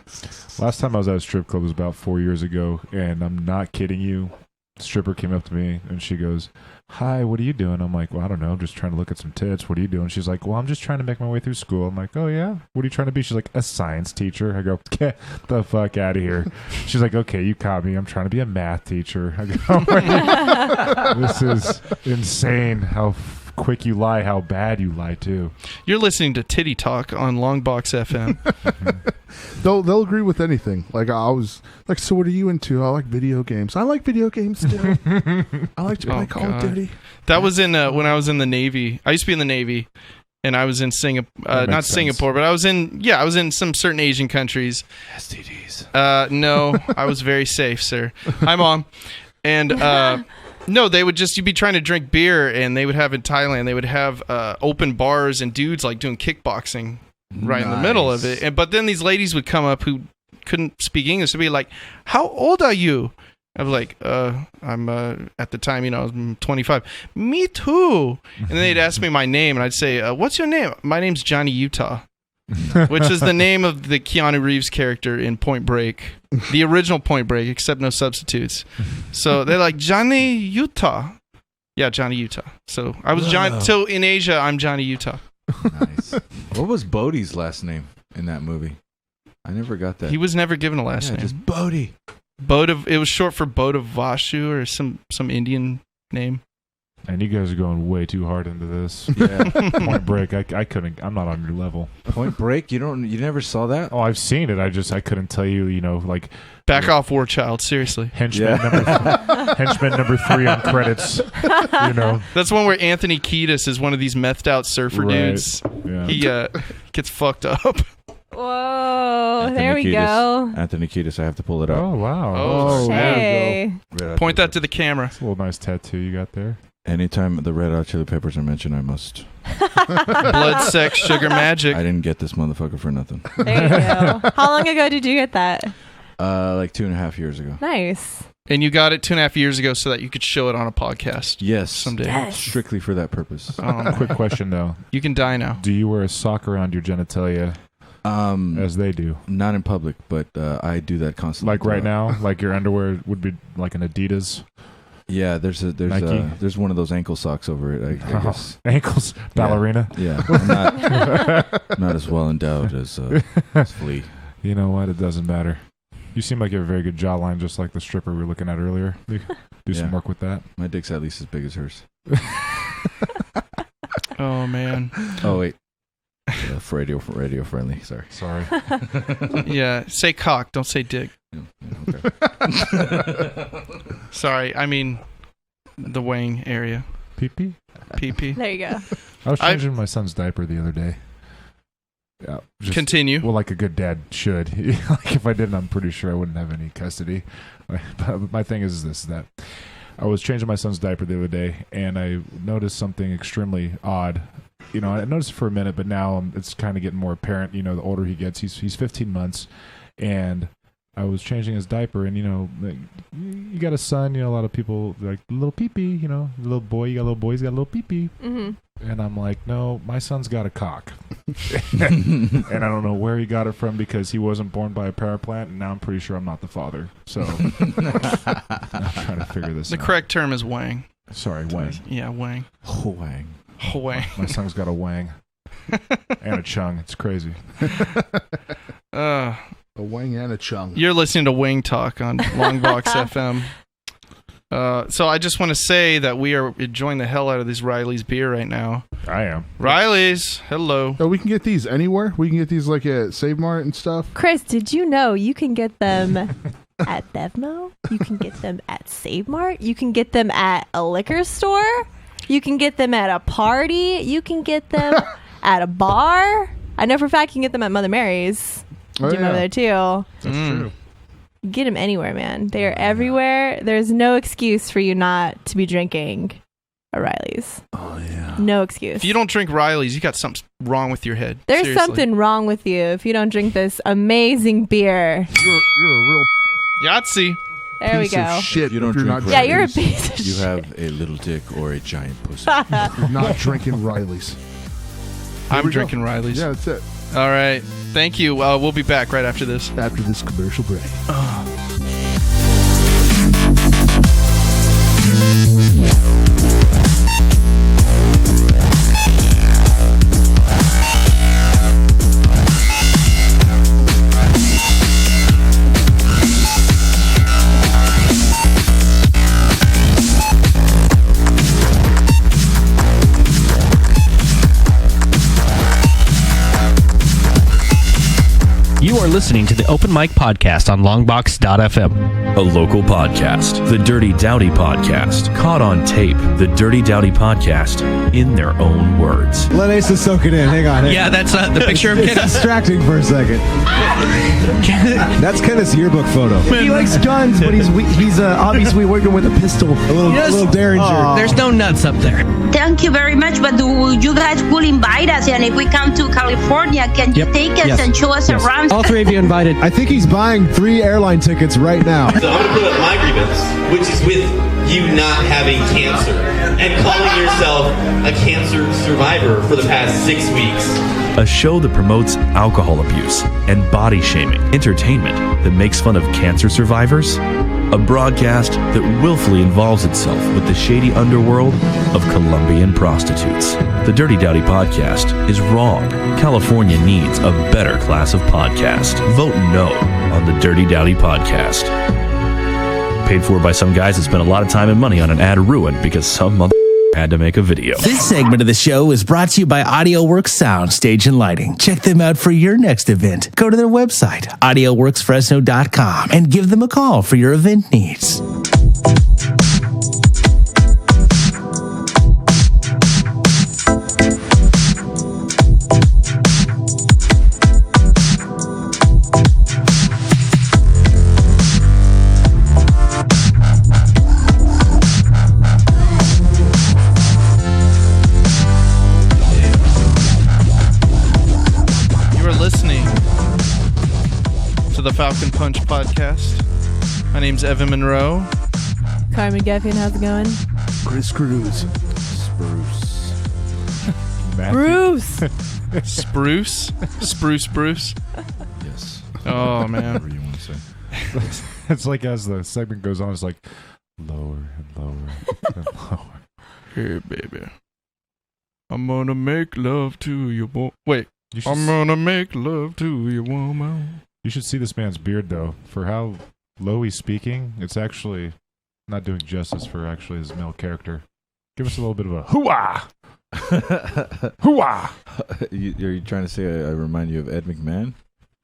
Last time I was at a strip club was about 4 years ago, and I'm not kidding you. The stripper came up to me, and she goes, "Hi, what are you doing?" I'm like, "Well, I don't know. I'm just trying to look at some tits. What are you doing?" She's like, "Well, I'm just trying to make my way through school." I'm like, "Oh, yeah? What are you trying to be?" She's like, "A science teacher." I go, "Get the fuck out of here." She's like, "Okay, you caught me. I'm trying to be a math teacher." I go, "This is insane how quick you lie, how bad you lie, too." You're listening to Titty Talk on Longbox.FM. They'll agree with anything. Like I was like, so what are you into? I like video games. I like video games still. I like to play Call of Duty. That was in when I was in the Navy. I used to be in the Navy, and I was in Singapore. Not makes sense. Singapore, but I was in some certain Asian countries. STDs. No, I was very safe, sir. Hi, Mom. And no, you'd be trying to drink beer, and they would have in Thailand, they would have open bars and dudes like doing kickboxing right in the middle of it. But then these ladies would come up who couldn't speak English to be like, "How old are you?" I was like, I'm at the time, I was 25. Me too. And then they'd ask me my name, and I'd say, "What's your name?" "My name's Johnny Utah," which is the name of the Keanu Reeves character in Point Break, the original Point Break, except no substitutes. So they're like, "Johnny Utah." Yeah, Johnny Utah. So I was John. So in Asia, I'm Johnny Utah. Nice. What was Bodhi's last name in that movie? I never got that. He was never given a last name. Just Bodhi. It was short for Bodhavashu or some Indian name. And you guys are going way too hard into this. Yeah. Point Break, I couldn't. I'm not on your level. Point Break. You never saw that? Oh, I've seen it. I couldn't tell you. Like Back off, War Child. Seriously. henchman number 3 on credits. That's one where Anthony Kiedis is one of these methed out surfer Right. dudes. Yeah. He gets fucked up. Whoa, there we go. Anthony Kiedis. I have to pull it up. Oh wow. Oh, Hey. Point that to the camera. That's a little nice tattoo you got there. Anytime the Red Hot Chili Peppers are mentioned, I must. Blood, sex, sugar, magic. I didn't get this motherfucker for nothing. There you go. How long ago did you get that? Like 2.5 years ago. Nice. And you got it 2.5 years ago so that you could show it on a podcast. Yes. Someday. Yes. Strictly for that purpose. Quick question though. You can die now. Do you wear a sock around your genitalia as they do? Not in public, but I do that constantly. Like right now, like your underwear would be like an Adidas. Yeah, there's one of those ankle socks over it. I guess. Ankles, ballerina. Yeah, I'm not as well endowed as Flea. You know what? It doesn't matter. You seem like you have a very good jawline, just like the stripper we were looking at earlier. Do some work with that. My dick's at least as big as hers. Oh, man. Oh, wait. For radio friendly. Sorry. Yeah. Say cock. Don't say dick. Okay. Sorry. I mean the wang area. Pee-pee? Pee-pee. There you go. I was changing my son's diaper the other day. Yeah. Continue. Well, like a good dad should. Like if I didn't, I'm pretty sure I wouldn't have any custody. But my thing is this, that I was changing my son's diaper the other day, and I noticed something extremely odd. I noticed it for a minute, but now it's kind of getting more apparent. The older he gets, he's 15 months, and I was changing his diaper, and you got a son. A lot of people like little pee-pee. Little boy, you got a little boy, he's got a little pee-pee. Mm-hmm. And I'm like, no, my son's got a cock, and I don't know where he got it from because he wasn't born by a power plant, and now I'm pretty sure I'm not the father. So I'm trying to figure this out. The correct term is wang. Sorry, wang. Yeah, wang. Wang. Wang. My son's got a wang and a chung. It's crazy. A wang and a chung. You're listening to Wang Talk on Longbox.FM. So I just want to say that we are enjoying the hell out of this Riley's beer right now. I am. Riley's, hello. Oh, we can get these anywhere? We can get these like at Save Mart and stuff? Chris, did you know you can get them at Bevmo? You can get them at Save Mart? You can get them at a liquor store? You can get them at a party? You can get them at a bar? I know for a fact you can get them at Mother Mary's. Oh, Do them over there too. That's true. Get them anywhere, man. They are everywhere. There's no excuse for you not to be drinking O'Reilly's. Oh, yeah. No excuse. If you don't drink Riley's, you got something wrong with your head. There's Seriously. something wrong with you if you don't drink this amazing beer. You're a real Yahtzee. There we piece go. of shit. You don't if you're drink not Yeah, you're a drinking- piece of You shit. have a little dick or a giant pussy. You're not drinking Riley's. I'm we go. drinking Riley's. Yeah, that's it. All right. Thank you. We'll be back right after this. After this commercial break. You are listening to the Open Mic Podcast on Longbox.FM. A local podcast, the Dirty Dowdy Podcast. Caught on tape, the Dirty Dowdy Podcast, in their own words. Let Asa soak it in. Hang on. Yeah, that's the picture of It's Kenneth. distracting for a second. That's Kenneth's yearbook photo. He likes guns, but he's obviously working with a pistol. A little Derringer. There's no nuts up there. Thank you very much, but you guys will invite us, and if we come to California, can you take us and show us around? All three of you invited. I think he's buying 3 airline tickets right now. So I'm going to put up my grievance, which is with you not having cancer and calling yourself a cancer survivor for the past 6 weeks. A show that promotes alcohol abuse and body shaming. Entertainment that makes fun of cancer survivors. A broadcast that willfully involves itself with the shady underworld of Colombian prostitutes. The Dirty Dowdy Podcast is wrong. California needs a better class of podcast. Vote no on the Dirty Dowdy Podcast. Paid for by some guys that spent a lot of time and money on an ad ruined because some mother had to make a video. This segment of the show is brought to you by AudioWorks Sound, Stage and Lighting. Check them out for your next event. Go to their website, audioworksfresno.com, and give them a call for your event needs. The Falcon Punch podcast. My name's Evan Monroe. Karmen, Geffkin, how's it going? Chris Cruz. Bruce. Spruce. Yes. Oh man. Whatever you want to say. It's like as the segment goes on, it's like lower and lower and lower. Hey baby, I'm gonna make love to you. Wait, You should, I'm gonna make love to you, woman. you should see this man's beard, though. For how low he's speaking, it's actually not doing justice for actually his male character. Give us a little bit of a hoo-ah! Hoo-ah! Are you trying to say I remind you of Ed McMahon?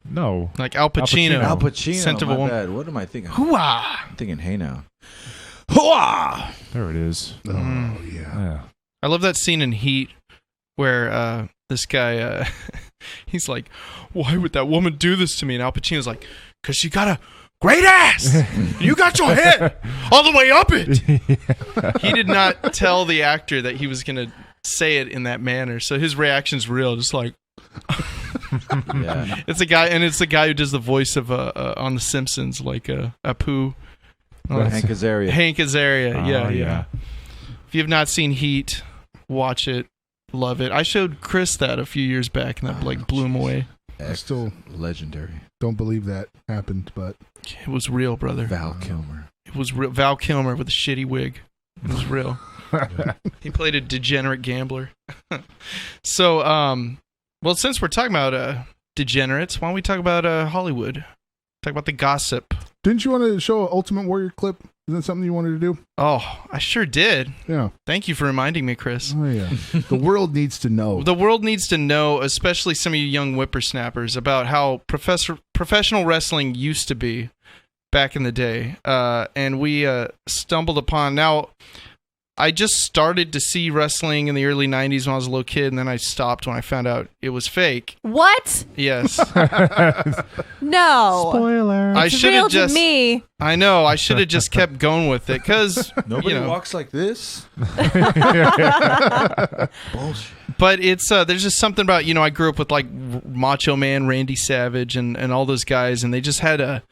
No. Like Al Pacino. Al Pacino. Scent of a My woman. bad. What am I thinking? Hoo-ah! I'm thinking Hey Now. Hoo-ah! There it is. Oh, yeah. Yeah. I love that scene in Heat where this guy, he's like, why would that woman do this to me? And Al Pacino's like, because she got a great ass. You got your head all the way up it. He did not tell the actor that he was going to say it in that manner. So his reaction's real, just like, Yeah. it's a guy, and it's the guy who does the voice of on The Simpsons, like Apu. Hank Azaria. Hank Azaria. Oh, Yeah. If you have not seen Heat, watch it. Love it. I showed Chris that a few years back, and that like blew him away. I still Legendary. don't believe that happened, but It was real, brother. Val Kilmer. It was real. Val Kilmer with a shitty wig. It was real. He played a degenerate gambler. So, well, since we're talking about degenerates, why don't we talk about Hollywood? Talk about the gossip. didn't you want to show an Ultimate Warrior clip? Is that something you wanted to do? Oh, I sure did. Yeah. Thank you for reminding me, Chris. Oh, yeah. The world needs to know. The world needs to know, especially some of you young whippersnappers, about how professional wrestling used to be back in the day. And we stumbled upon... Now, I just started to see wrestling in the early 90s when I was a little kid, and then I stopped when I found out it was fake. What? Yes. No. Spoiler. I It's should real have just. to me. I know. I should have just kept going with it because Nobody walks like this. Bullshit. But it's there's just something about, I grew up with like Macho Man, Randy Savage, and all those guys, and they just had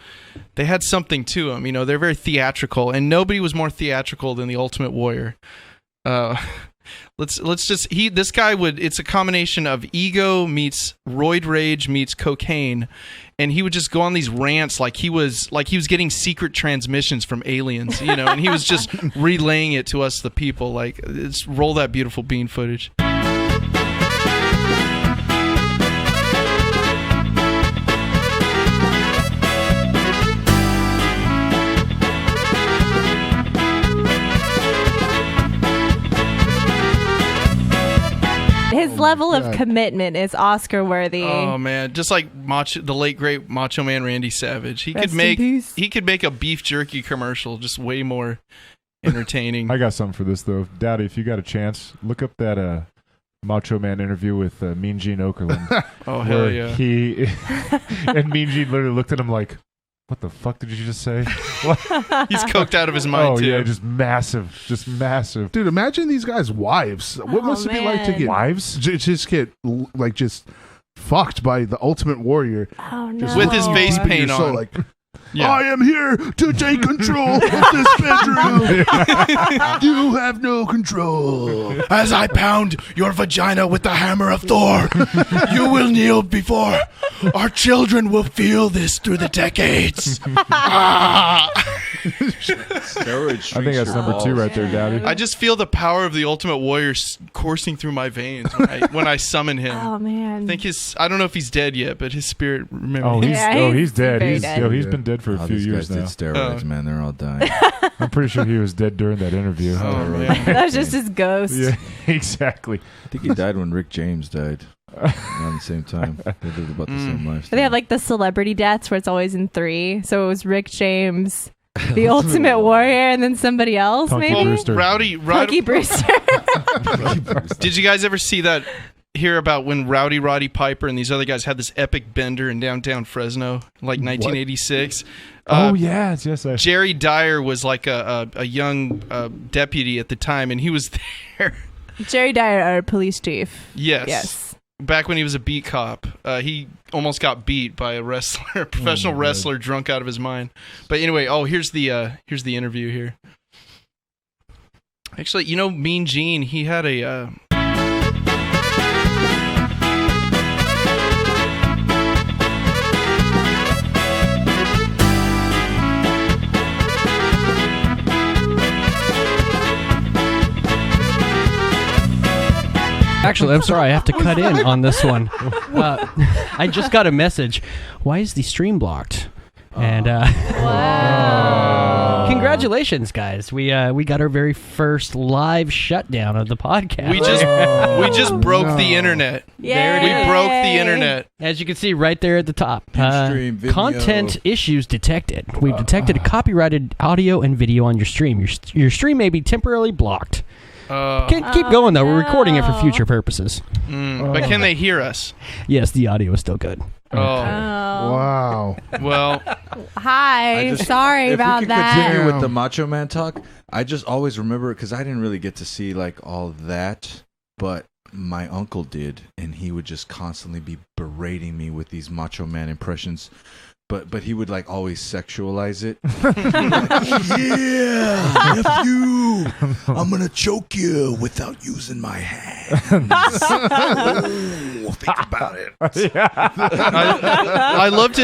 something to them. They're very theatrical, and nobody was more theatrical than the Ultimate Warrior. This guy it's a combination of ego meets roid rage meets cocaine, and he would just go on these rants like he was getting secret transmissions from aliens, and he was just relaying it to us, the people. Like, roll that beautiful bean footage. His level of commitment is Oscar worthy. Oh man, just like the late great Macho Man Randy Savage. He Rest could make in peace. he could make a beef jerky commercial just way more entertaining. I got something for this though, Daddy. If you got a chance, look up that Macho Man interview with Mean Gene Okerlund. Oh hell yeah! He and Mean Gene literally looked at him like, "What the fuck did you just say?" He's coked out of his mind too. Yeah, just massive. Dude, imagine these guys' wives. What must it be like to get wives? Just get fucked by the Ultimate Warrior. Oh no! With his face paint on. Like, I am here to take control of this bedroom. You have no control. As I pound your vagina with the hammer of Thor, you will kneel before. Our children will feel this through the decades. Steroid I think that's number 2 right there, Daddy. I just feel the power of the Ultimate Warrior coursing through my veins when I summon him. Oh man! I don't know if he's dead yet, but his spirit Oh, he's dead. very dead. He's been dead for a few These years guys now. did steroids, man. They're all dying. I'm pretty sure he was dead during that interview. Oh, man. That was just his ghost. Yeah, exactly. I think he died when Rick James died. Around the same time. They lived about the same life. They have like the celebrity deaths where it's always in 3. So it was Rick James, the Ultimate Warrior, and then somebody else, Punky maybe? Brewster. Punky Brewster. Did you guys ever hear about when Roddy Piper and these other guys had this epic bender in downtown Fresno, like 1986? Yes. Jerry Dyer was like a young deputy at the time, and he was there. Jerry Dyer, our police chief. Yes. Back when he was a beat cop, he almost got beat by a professional wrestler, drunk out of his mind. But anyway, here's the interview here. Actually, Mean Gene, he had a. Actually, I'm sorry, I have to cut in on this one. I just got a message. Why is the stream blocked? And congratulations, guys! We got our very first live shutdown of the podcast. We just broke the internet. Yay. We broke the internet. As you can see right there at the top. Stream video. Content issues detected. We've detected a copyrighted audio and video on your stream. Your stream may be temporarily blocked. Keep going though. We're recording it for future purposes. But can they hear us? Yes, the audio is still good. Wow. Well, Hi. Sorry about if we could that. continue with the Macho Man talk, I just always remember, because I didn't really get to see like all that, but my uncle did, and he would just constantly be berating me with these Macho Man impressions. But he would like always sexualize it. Yeah, F you. I'm gonna choke you without using my hands. Ooh, think about it. I loved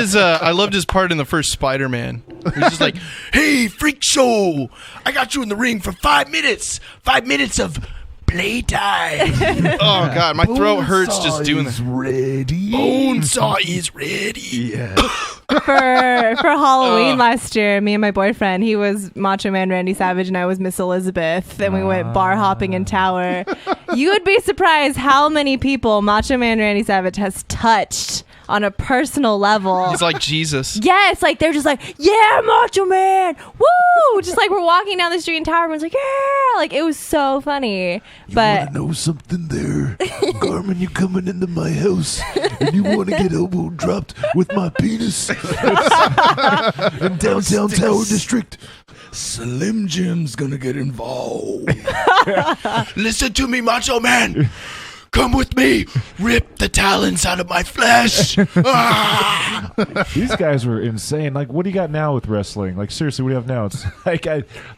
his part in the first Spider-Man. He's just like, Hey, freak show! I got you in the ring for 5 minutes. 5 minutes of playtime. oh god, my throat hurts just doing this. Ready? Bonesaw is ready. Yeah. For Halloween last year, me and my boyfriend, he was Macho Man Randy Savage and I was Miss Elizabeth, and we went bar hopping in Tower. You would be surprised how many people Macho Man Randy Savage has touched on a personal level. He's like Jesus. Yes, like they're just like, yeah, Macho Man, woo! Just like we're walking down the street in Tower, everyone's like, yeah, like it was so funny. But know something there, Karmen? You coming into my house and you want to get elbow dropped with my penis in downtown Tower District? Slim Jim's gonna get involved. Listen to me, Macho Man. Come with me. Rip the talons out of my flesh. These guys were insane. Like, what do you got now with wrestling? Like, seriously, what do you have now? It's like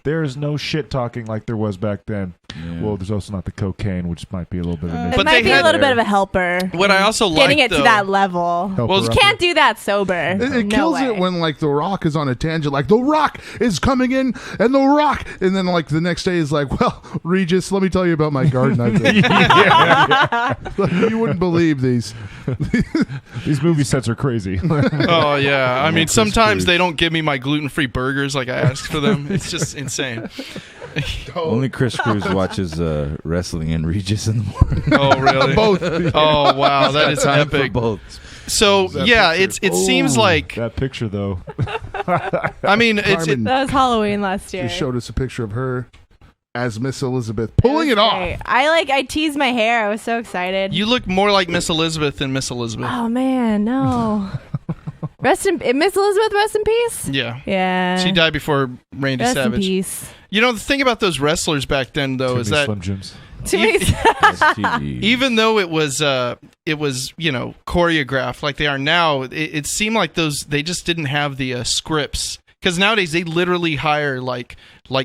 there is no shit talking like there was back then. Yeah. Well, there's also not the cocaine, which might be a little bit of an issue. It might be a little bit of a helper. What I also like, getting it to that level. Well, you can't do that sober. It kills it when like The Rock is on a tangent, like The Rock is coming in, and The Rock, and then like the next day is like, well, Regis, let me tell you about my garden. You wouldn't believe these. These movie sets are crazy. Oh yeah, I mean sometimes they don't give me my gluten-free burgers like I asked for them. It's just insane. Only Chris Cruz watches wrestling and Regis in the morning. Oh really? Both. Oh wow, that is epic. Both. So yeah, it seems like that picture though. I mean, that was Halloween last year. She showed us a picture of her as Miss Elizabeth pulling it off. I teased my hair. I was so excited. You look more like Miss Elizabeth than Miss Elizabeth. Oh man, no. Miss Elizabeth, rest in peace. Yeah. She died before Randy rest Savage. In peace. You know, the thing about those wrestlers back then, though, is that Slim Jims. Even though it was choreographed like they are now, it seemed like they just didn't have the scripts, because nowadays they literally hire like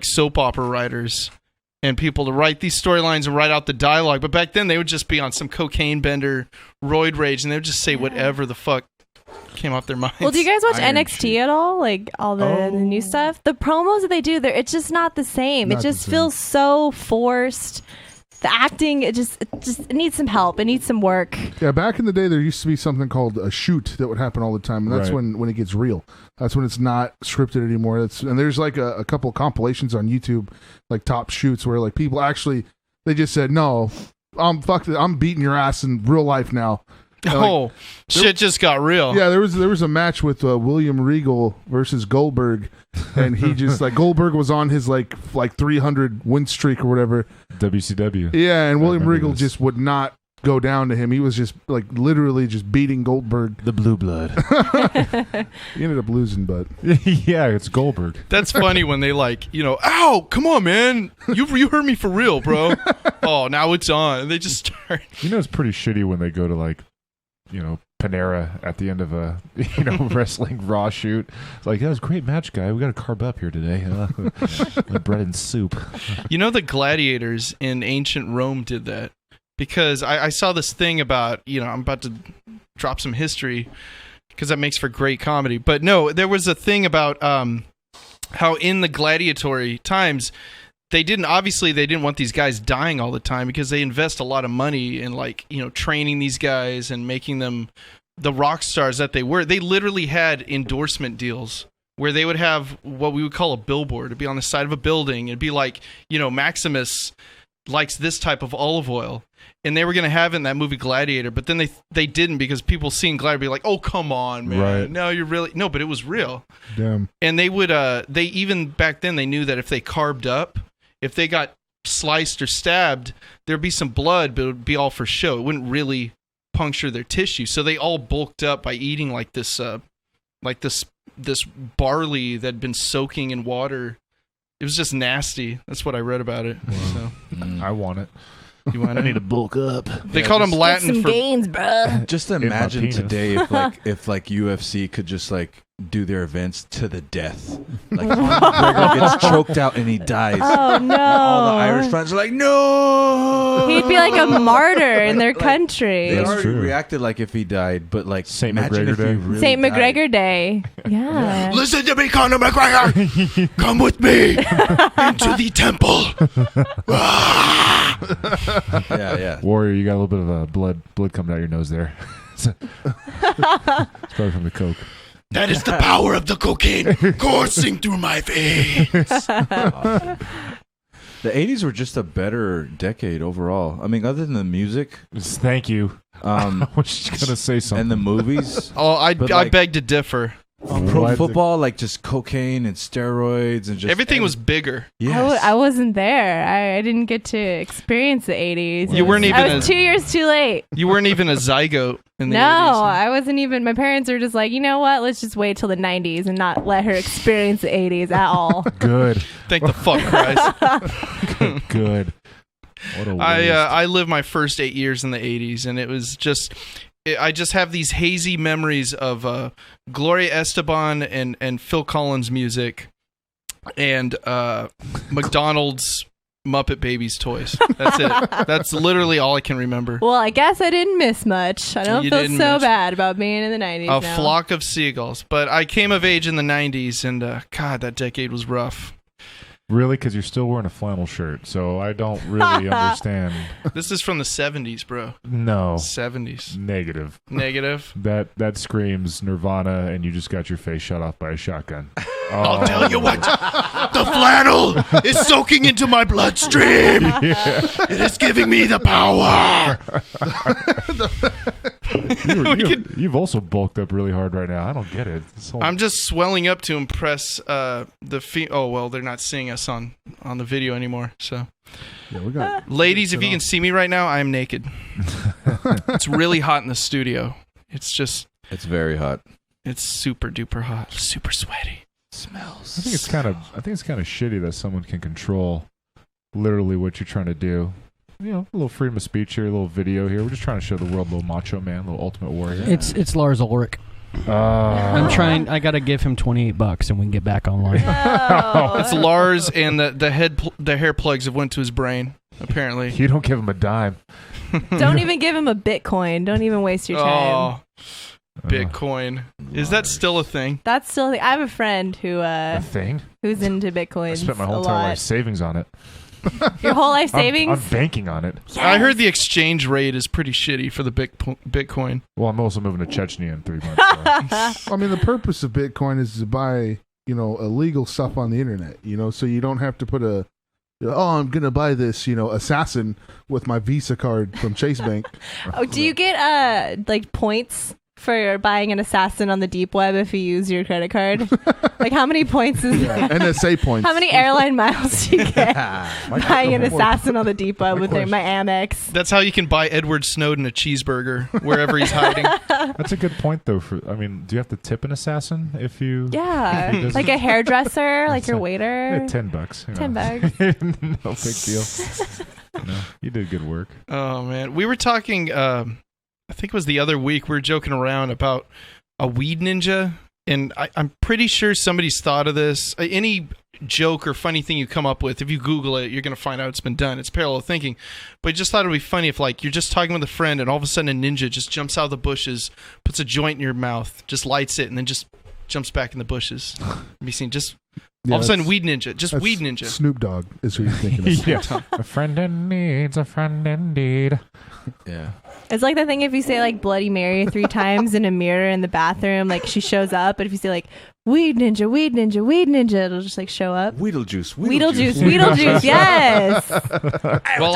soap opera writers and people to write these storylines and write out the dialogue. But back then they would just be on some cocaine bender, roid rage, and they would just say whatever the fuck came off their minds. Well, do you guys watch NXT at all? Like all the new stuff? The promos that they do, it's just not the same. It just feels so forced. The acting, it needs some help. It needs some work. Yeah, back in the day, there used to be something called a shoot that would happen all the time, and that's when it gets real. That's when it's not scripted anymore. And there's like a couple compilations on YouTube, like top shoots, where like people actually, they just said, no, I'm beating your ass in real life now. Shit just got real. Yeah, there was a match with William Regal versus Goldberg, and he just like Goldberg was on his like 300 win streak or whatever. WCW. Yeah, and William Regal just would not go down to him. He was just like literally just beating Goldberg. The blue blood. He ended up losing, but yeah, it's Goldberg. That's funny when they ow, come on, man, you heard me for real, bro. Oh, now it's on, and they just start. It's pretty shitty when they go to Panera at the end of a wrestling Raw shoot. It's like, that was a great match, guy. We got to carb up here today. Bread and soup. The gladiators in ancient Rome did that, because I saw this thing about, I'm about to drop some history because that makes for great comedy. But no, there was a thing about how in the gladiatory times, they didn't want these guys dying all the time, because they invest a lot of money in training these guys and making them the rock stars that they were. They literally had endorsement deals where they would have what we would call a billboard. It'd be on the side of a building. It'd be like, Maximus likes this type of olive oil. And they were going to have it in that movie Gladiator, but then they didn't, because people seeing Gladiator be like, oh, come on, man. Right. No, you're really... No, but it was real. Damn. And they would... They even back then, they knew that if they carved up, if they got sliced or stabbed, there'd be some blood, but it would be all for show. It wouldn't really puncture their tissue. So they all bulked up by eating this barley that had been soaking in water. It was just nasty. That's what I read about it. Wow. So. I want it. You want I need to bulk up. They called them Latin some for gains, bruh. Just imagine today if UFC could just do their events to the death. Like McGregor gets choked out and he dies. Oh no! All the Irish fans are like, no. He'd be like a martyr in their country. They already reacted like if he died, but St. McGregor Day. Really St. McGregor Day. Yeah. Listen to me, Conor McGregor. Come with me into the temple. Yeah. Warrior, you got a little bit of blood coming out your nose there. It's probably from the coke. That is the power of the cocaine coursing through my veins. The 80s were just a better decade overall. I mean, other than the music. Thank you. I was just gonna say something. And the movies. Oh, I beg to differ. Pro football, like just cocaine and steroids and just everything was bigger. Yes. I wasn't there. I didn't get to experience the 80s. You weren't even. I was 2 years too late. You weren't even a zygote in the 80s. No, I wasn't even. My parents were just like, you know what? Let's just wait till the 90s and not let her experience the 80s at all. Good. Thank the fuck Christ. Good. What a waste. I lived my first 8 years in the 80s, and it was just. I just have these hazy memories of Gloria Estefan and Phil Collins music and McDonald's Muppet Babies toys. That's it. That's literally all I can remember. Well, I guess I didn't miss much. I don't feel so bad about being in the 90s A now. flock of seagulls. But I came of age in the 90s, and God, that decade was rough. Really? Because you're still wearing a flannel shirt, so I don't really understand. This is from the 70s, bro. No. 70s. Negative. Negative? That screams Nirvana, and you just got your face shot off by a shotgun. I'll tell you what, the flannel is soaking into my bloodstream. Yeah. It is giving me the power. You've also bulked up really hard right now. I don't get it. I'm just swelling up to impress the oh, well, they're not seeing us on the video anymore. So, yeah, we got ladies, if you can see me right now, I am naked. It's really hot in the studio. It's very hot. It's super duper hot. Super sweaty. Smells. I think it's kind of shitty that someone can control literally what you're trying to do. You know, a little freedom of speech here, a little video here. We're just trying to show the world a little macho man, a little ultimate warrior. It's Lars Ulrich. I'm trying. I gotta give him $28 and we can get back online. Oh. It's Lars, and the hair plugs have went to his brain. Apparently, you don't give him a dime. Don't even give him a Bitcoin. Don't even waste your time. Oh, Bitcoin. Is that still a thing? That's still. I have a friend who a thing who's into Bitcoin. I spent my whole entire life savings on it. Your whole life savings? I'm banking on it. Yes. I heard the exchange rate is pretty shitty for the Bitcoin. Well, I'm also moving to Chechnya in 3 months. So. I mean, the purpose of Bitcoin is to buy, illegal stuff on the internet, so you don't have to put I'm going to buy this, assassin with my Visa card from Chase Bank. Oh, do you get, points for buying an assassin on the deep web if you use your credit card? Like, how many points is that? NSA points. How many airline miles do you get buying an assassin on the deep web with my Amex? That's how you can buy Edward Snowden a cheeseburger wherever he's hiding. That's a good point, though. Do you have to tip an assassin if you... Yeah, like a hairdresser, like your waiter. $10. $10. No big deal. You did good work. Oh, man. We were talking... I think it was the other week, we were joking around about a weed ninja, and I'm pretty sure somebody's thought of this. Any joke or funny thing you come up with, if you Google it, you're going to find out it's been done. It's parallel thinking. But I just thought it would be funny if, you're just talking with a friend, and all of a sudden a ninja just jumps out of the bushes, puts a joint in your mouth, just lights it, and then just jumps back in the bushes. Be seen just... all of a sudden, weed ninja. Just weed ninja. Snoop Dogg is who you're thinking of. Yeah. A friend in need's a friend indeed. Yeah. It's like the thing if you say Bloody Mary 3 times in a mirror in the bathroom, she shows up. But if you say weed ninja, weed ninja, weed ninja, it'll just show up. Weedlejuice. Weedlejuice. Yes. Well,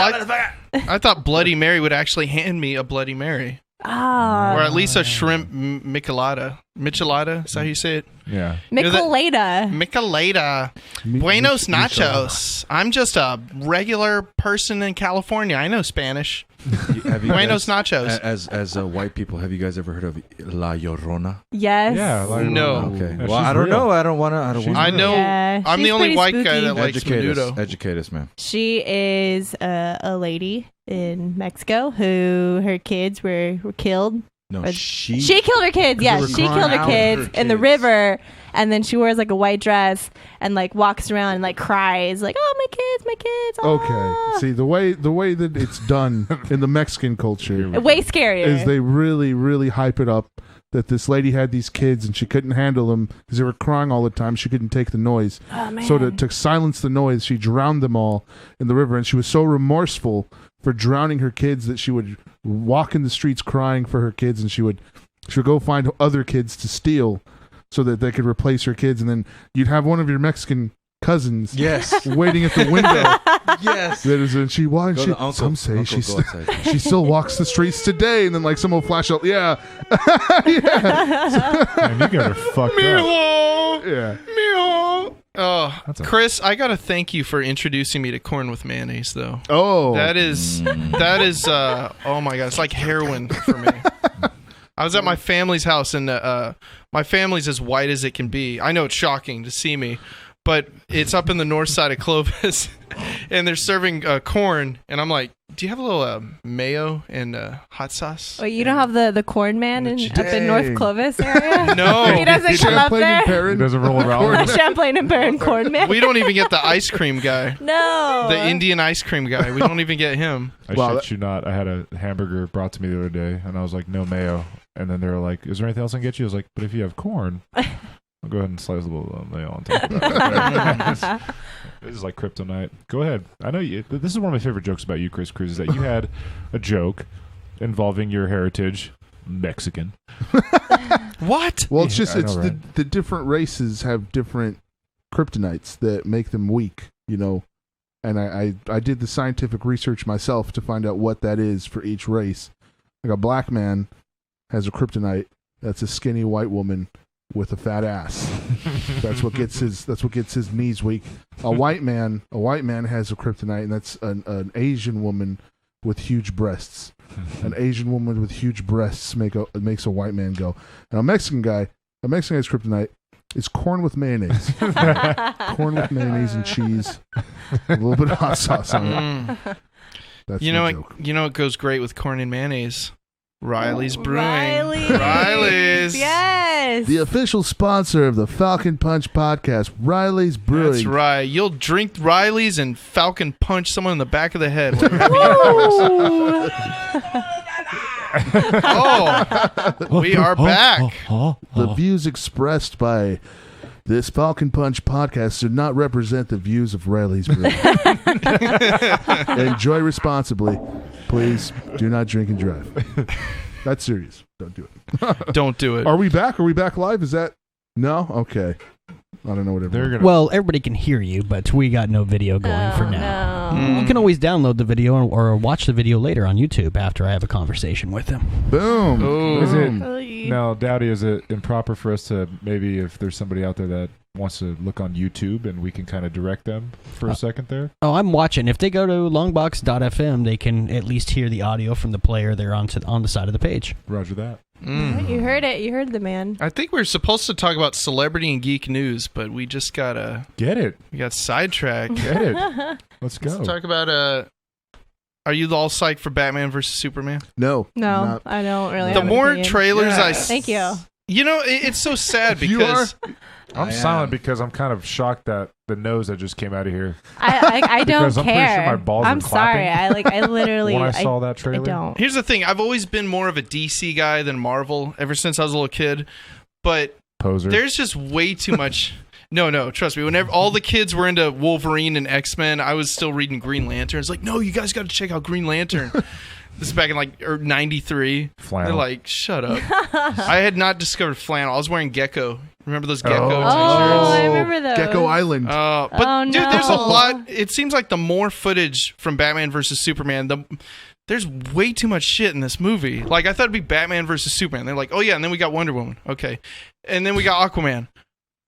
I thought Bloody Mary would actually hand me a Bloody Mary. Ah. Or at least a shrimp michelada. Michelada? Is that how you say it? Yeah. Michelada. Michelada. Buenos nachos. I'm just a regular person in California. I know Spanish. Buenos nachos. As white people, have you guys ever heard of La Llorona? Yes. Yeah. No. Okay. Well, I don't know. I don't want to. I know. Yeah, I'm the only white guy that likes Educate menudo. Educate us, man. She is a lady in Mexico who her kids were killed. No, she killed her kids. Yes, she killed her kids in the river, and then she wears a white dress and walks around and cries "Oh, my kids!" Oh. Okay, see the way that it's done in the Mexican culture, way scarier. Is they really, really hype it up that this lady had these kids and she couldn't handle them because they were crying all the time. She couldn't take the noise. Oh, man. So to silence the noise, she drowned them all in the river, and she was so remorseful for drowning her kids that she would walk in the streets crying for her kids, and she would go find other kids to steal so that they could replace her kids. And then you'd have one of your Mexican cousins. Yes. Waiting at the window. Yes. And she walks. Some say she still walks the streets today, and then like someone will flash up. Yeah. Man, you guys are fucked up. Yeah. Oh, Chris, I gotta thank you for introducing me to corn with mayonnaise, though. Oh, that is, oh my god, it's like heroin for me. I was at my family's house, and my family's as white as it can be. I know it's shocking to see me, but it's up in the north side of Clovis, and they're serving corn, and I'm like, do you have a little mayo and hot sauce? Oh, you don't have the corn man up in North Clovis area? No. He doesn't come up there? He doesn't roll around. Champlain and Perrin corn man? We don't even get the ice cream guy. No. The Indian ice cream guy. We don't even get him. I shit you not. I had a hamburger brought to me the other day, and I was like, no mayo. And then they were like, is there anything else I can get you? I was like, but if you have corn, I'll go ahead and slice a little mayo on top of that. This is like kryptonite. Go ahead. I know you. This is one of my favorite jokes about you, Chris Cruz, is that you had a joke involving your heritage, Mexican. What? Well, it's just the different races have different kryptonites that make them weak, you know. And I did the scientific research myself to find out what that is for each race. Like a black man has a kryptonite that's a skinny white woman with a fat ass. That's what gets his knees weak. A white man has a kryptonite, and that's an Asian woman with huge breasts. An Asian woman with huge breasts makes a white man go. And a Mexican guy's kryptonite is corn with mayonnaise. Corn with mayonnaise and cheese. A little bit of hot sauce on it. That's you know what goes great with corn and mayonnaise? Riley's Brewing. Riley's. Yes. The official sponsor of the Falcon Punch podcast, Riley's Brewing. That's right. You'll drink Riley's and Falcon Punch someone in the back of the head. Oh, we are back. The views expressed by this Falcon Punch podcast do not represent the views of Riley's Brewing. Enjoy responsibly. Please do not drink and drive. That's serious. Don't do it. Don't do it. Are we back? Are we back live? Is that... No? Okay. I don't know what everybody... Well, everybody can hear you, but we got no video going for now. No. You can always download the video or watch the video later on YouTube after I have a conversation with him. Boom. Oh. Is it... Now, Dowdy, is it improper for us to maybe, if there's somebody out there that wants to look on YouTube and we can kind of direct them for a second there? Oh, I'm watching. If they go to Longbox.FM, they can at least hear the audio from the player there on the side of the page. Roger that. You heard it. You heard the man. I think we're supposed to talk about celebrity and geek news, but we just got get it. We got sidetracked. Get it. Let's go. Let's talk about are you all psyched for Batman versus Superman? No. No, I don't really. The more trailers I thank you. You know, it's so sad because I'm silent because I'm kind of shocked that the nose that just came out of here. I don't because care. I'm pretty sure my balls I'm are clapping. sorry. I literally when I saw that trailer. I don't. Here's the thing. I've always been more of a DC guy than Marvel ever since I was a little kid. But Poser. There's just way too much. No, trust me. Whenever all the kids were into Wolverine and X-Men, I was still reading Green Lantern. It's like, no, you guys got to check out Green Lantern. This is back in like 93. Flannel. They're like, shut up. I had not discovered flannel. I was wearing Gecko. Remember those Gecko t-shirts? Oh, I remember those. Gecko Island. But dude, there's a lot. It seems like the more footage from Batman versus Superman, there's way too much shit in this movie. Like, I thought it'd be Batman versus Superman. They're like, oh yeah, and then we got Wonder Woman. Okay. And then we got Aquaman.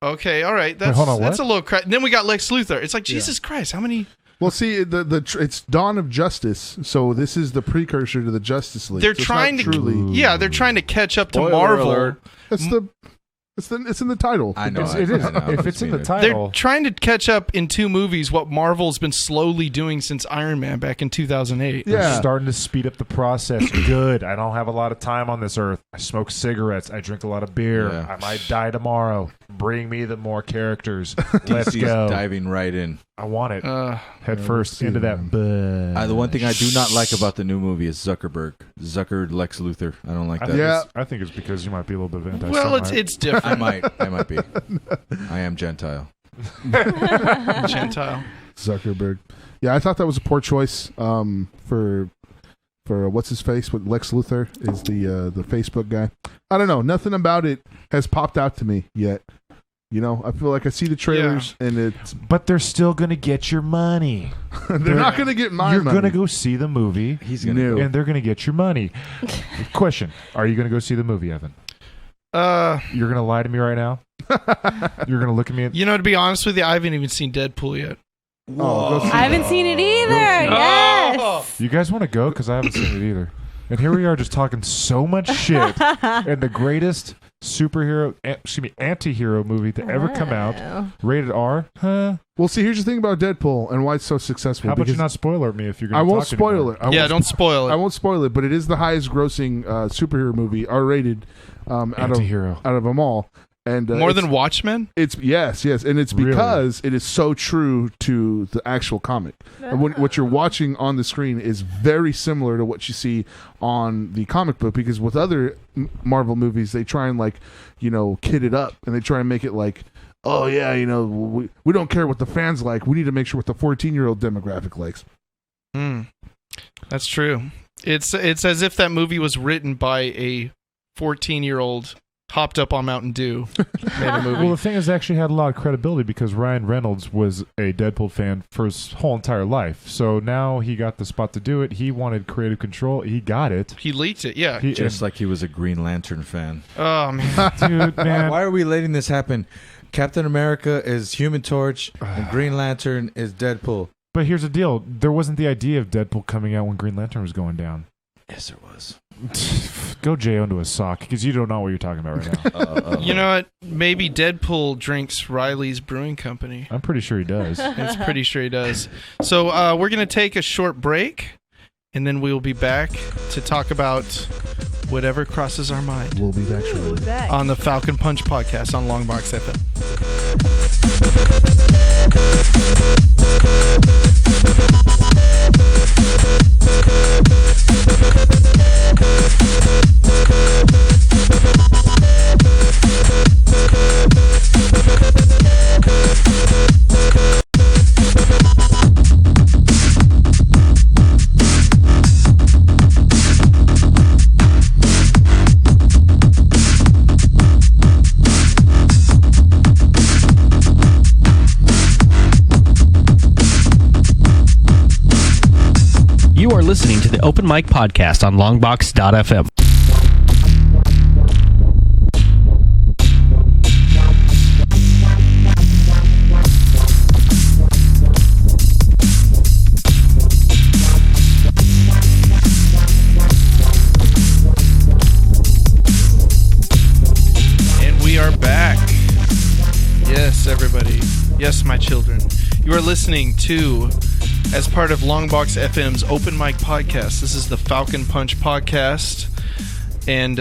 Okay, all right. That's a little crap. Then we got Lex Luthor. It's like, Jesus Christ, how many... Well, see, it's Dawn of Justice, so this is the precursor to the Justice League. They're trying to they're trying to catch up to Marvel. It's in the title. I know. It is. If it's in the title, they're trying to catch up in two movies what Marvel's been slowly doing since Iron Man back in 2008. Yeah, they're starting to speed up the process. Good. I don't have a lot of time on this earth. I smoke cigarettes. I drink a lot of beer. Yeah. I might die tomorrow. Bring me the more characters. Let's go. Diving right in. I want it. Head first into that. The one thing I do not like about the new movie is Zucker Lex Luthor. I don't like that. I think it's because you might be a little bit of anti-Semite. Well, it's different. I might be. I am Gentile. Gentile. Zuckerberg. Yeah, I thought that was a poor choice for what's his face? What Lex Luthor is the Facebook guy. I don't know. Nothing about it has popped out to me yet. You know, I feel like I see the trailers and it's... But they're still going to get your money. They're not going to get my money. You're going to go see the movie. He's going to and they're going to get your money. Question. Are you going to go see the movie, Evan? You're going to lie to me right now? You're going to look at me? You know, to be honest with you, I haven't even seen Deadpool yet. I haven't seen it either. Yes. You guys want to go? Because I haven't seen it either. And here we are just talking so much shit. And the greatest anti-hero movie to ever come out. Rated R. Huh? Well, see, here's the thing about Deadpool and why it's so successful. How about you not spoiler me if you're going to I won't spoil it. Don't spoil it. I won't spoil it, but it is the highest grossing superhero movie, R-rated, out of them all. And more than Watchmen? It's yes, and it's because it is so true to the actual comic. And what you're watching on the screen is very similar to what you see on the comic book. Because with other Marvel movies, they try and kid it up, and they try and make it like, oh yeah, we don't care what the fans like. We need to make sure what the 14-year-old demographic likes. That's true. It's as if that movie was written by a 14-year-old. Hopped up on Mountain Dew, made a movie. Well, the thing is, actually had a lot of credibility because Ryan Reynolds was a Deadpool fan for his whole entire life. So now he got the spot to do it. He wanted creative control. He got it. He leaked it, yeah. Just like he was a Green Lantern fan. Oh, man. Dude, man. Why are we letting this happen? Captain America is Human Torch, and Green Lantern is Deadpool. But here's the deal. There wasn't the idea of Deadpool coming out when Green Lantern was going down. Yes, there was. Go Jay onto a sock because you don't know what you're talking about right now. You know what? Maybe Deadpool drinks Riley's Brewing Company. I'm pretty sure he does. It's pretty sure he does. So we're going to take a short break, and then we'll be back to talk about whatever crosses our mind. We'll be back shortly. On the Falcon Punch podcast on Longbox.FM. You are listening to the Open Mic Podcast on Longbox.FM. And we are back. Yes, everybody. Yes, my children. You are listening to... As part of Longbox.FM's Open Mic Podcast, this is the Falcon Punch Podcast, and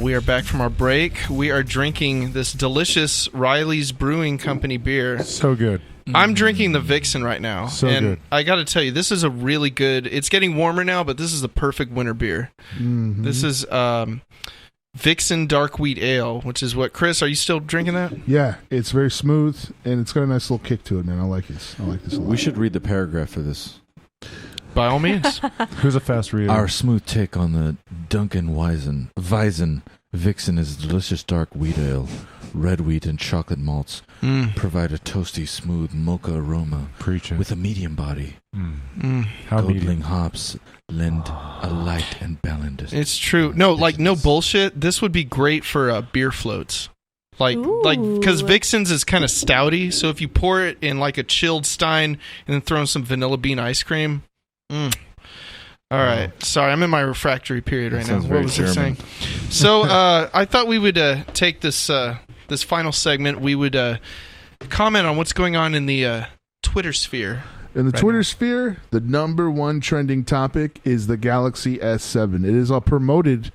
we are back from our break. We are drinking this delicious Riley's Brewing Company beer. So good. I'm drinking the Vixen right now. So and good. I got to tell you, this is a really good... It's getting warmer now, but this is the perfect winter beer. Mm-hmm. This is... Vixen Dark Wheat Ale, which is what, Chris, are you still drinking that? Yeah, it's very smooth, and it's got a nice little kick to it, man. I like this. I like this a lot. We should read the paragraph for this. By all means. Who's a fast reader? Our smooth take on the Duncan Weizen Vixen is delicious dark wheat ale. Red wheat and chocolate malts provide a toasty, smooth mocha aroma with a medium body. How Goldling medium? hops lend a light and balanced. It's true. No, like, no bullshit. This would be great for beer floats. Because Vixen's is kind of stouty, so if you pour it in like a chilled stein and then throw in some vanilla bean ice cream. All right. Sorry, I'm in my refractory period right now. What was I saying? So I thought we would take this this final segment. We would comment on what's going on in the Twitter sphere. In the Twitter sphere, the number one trending topic is the Galaxy S7. It is a promoted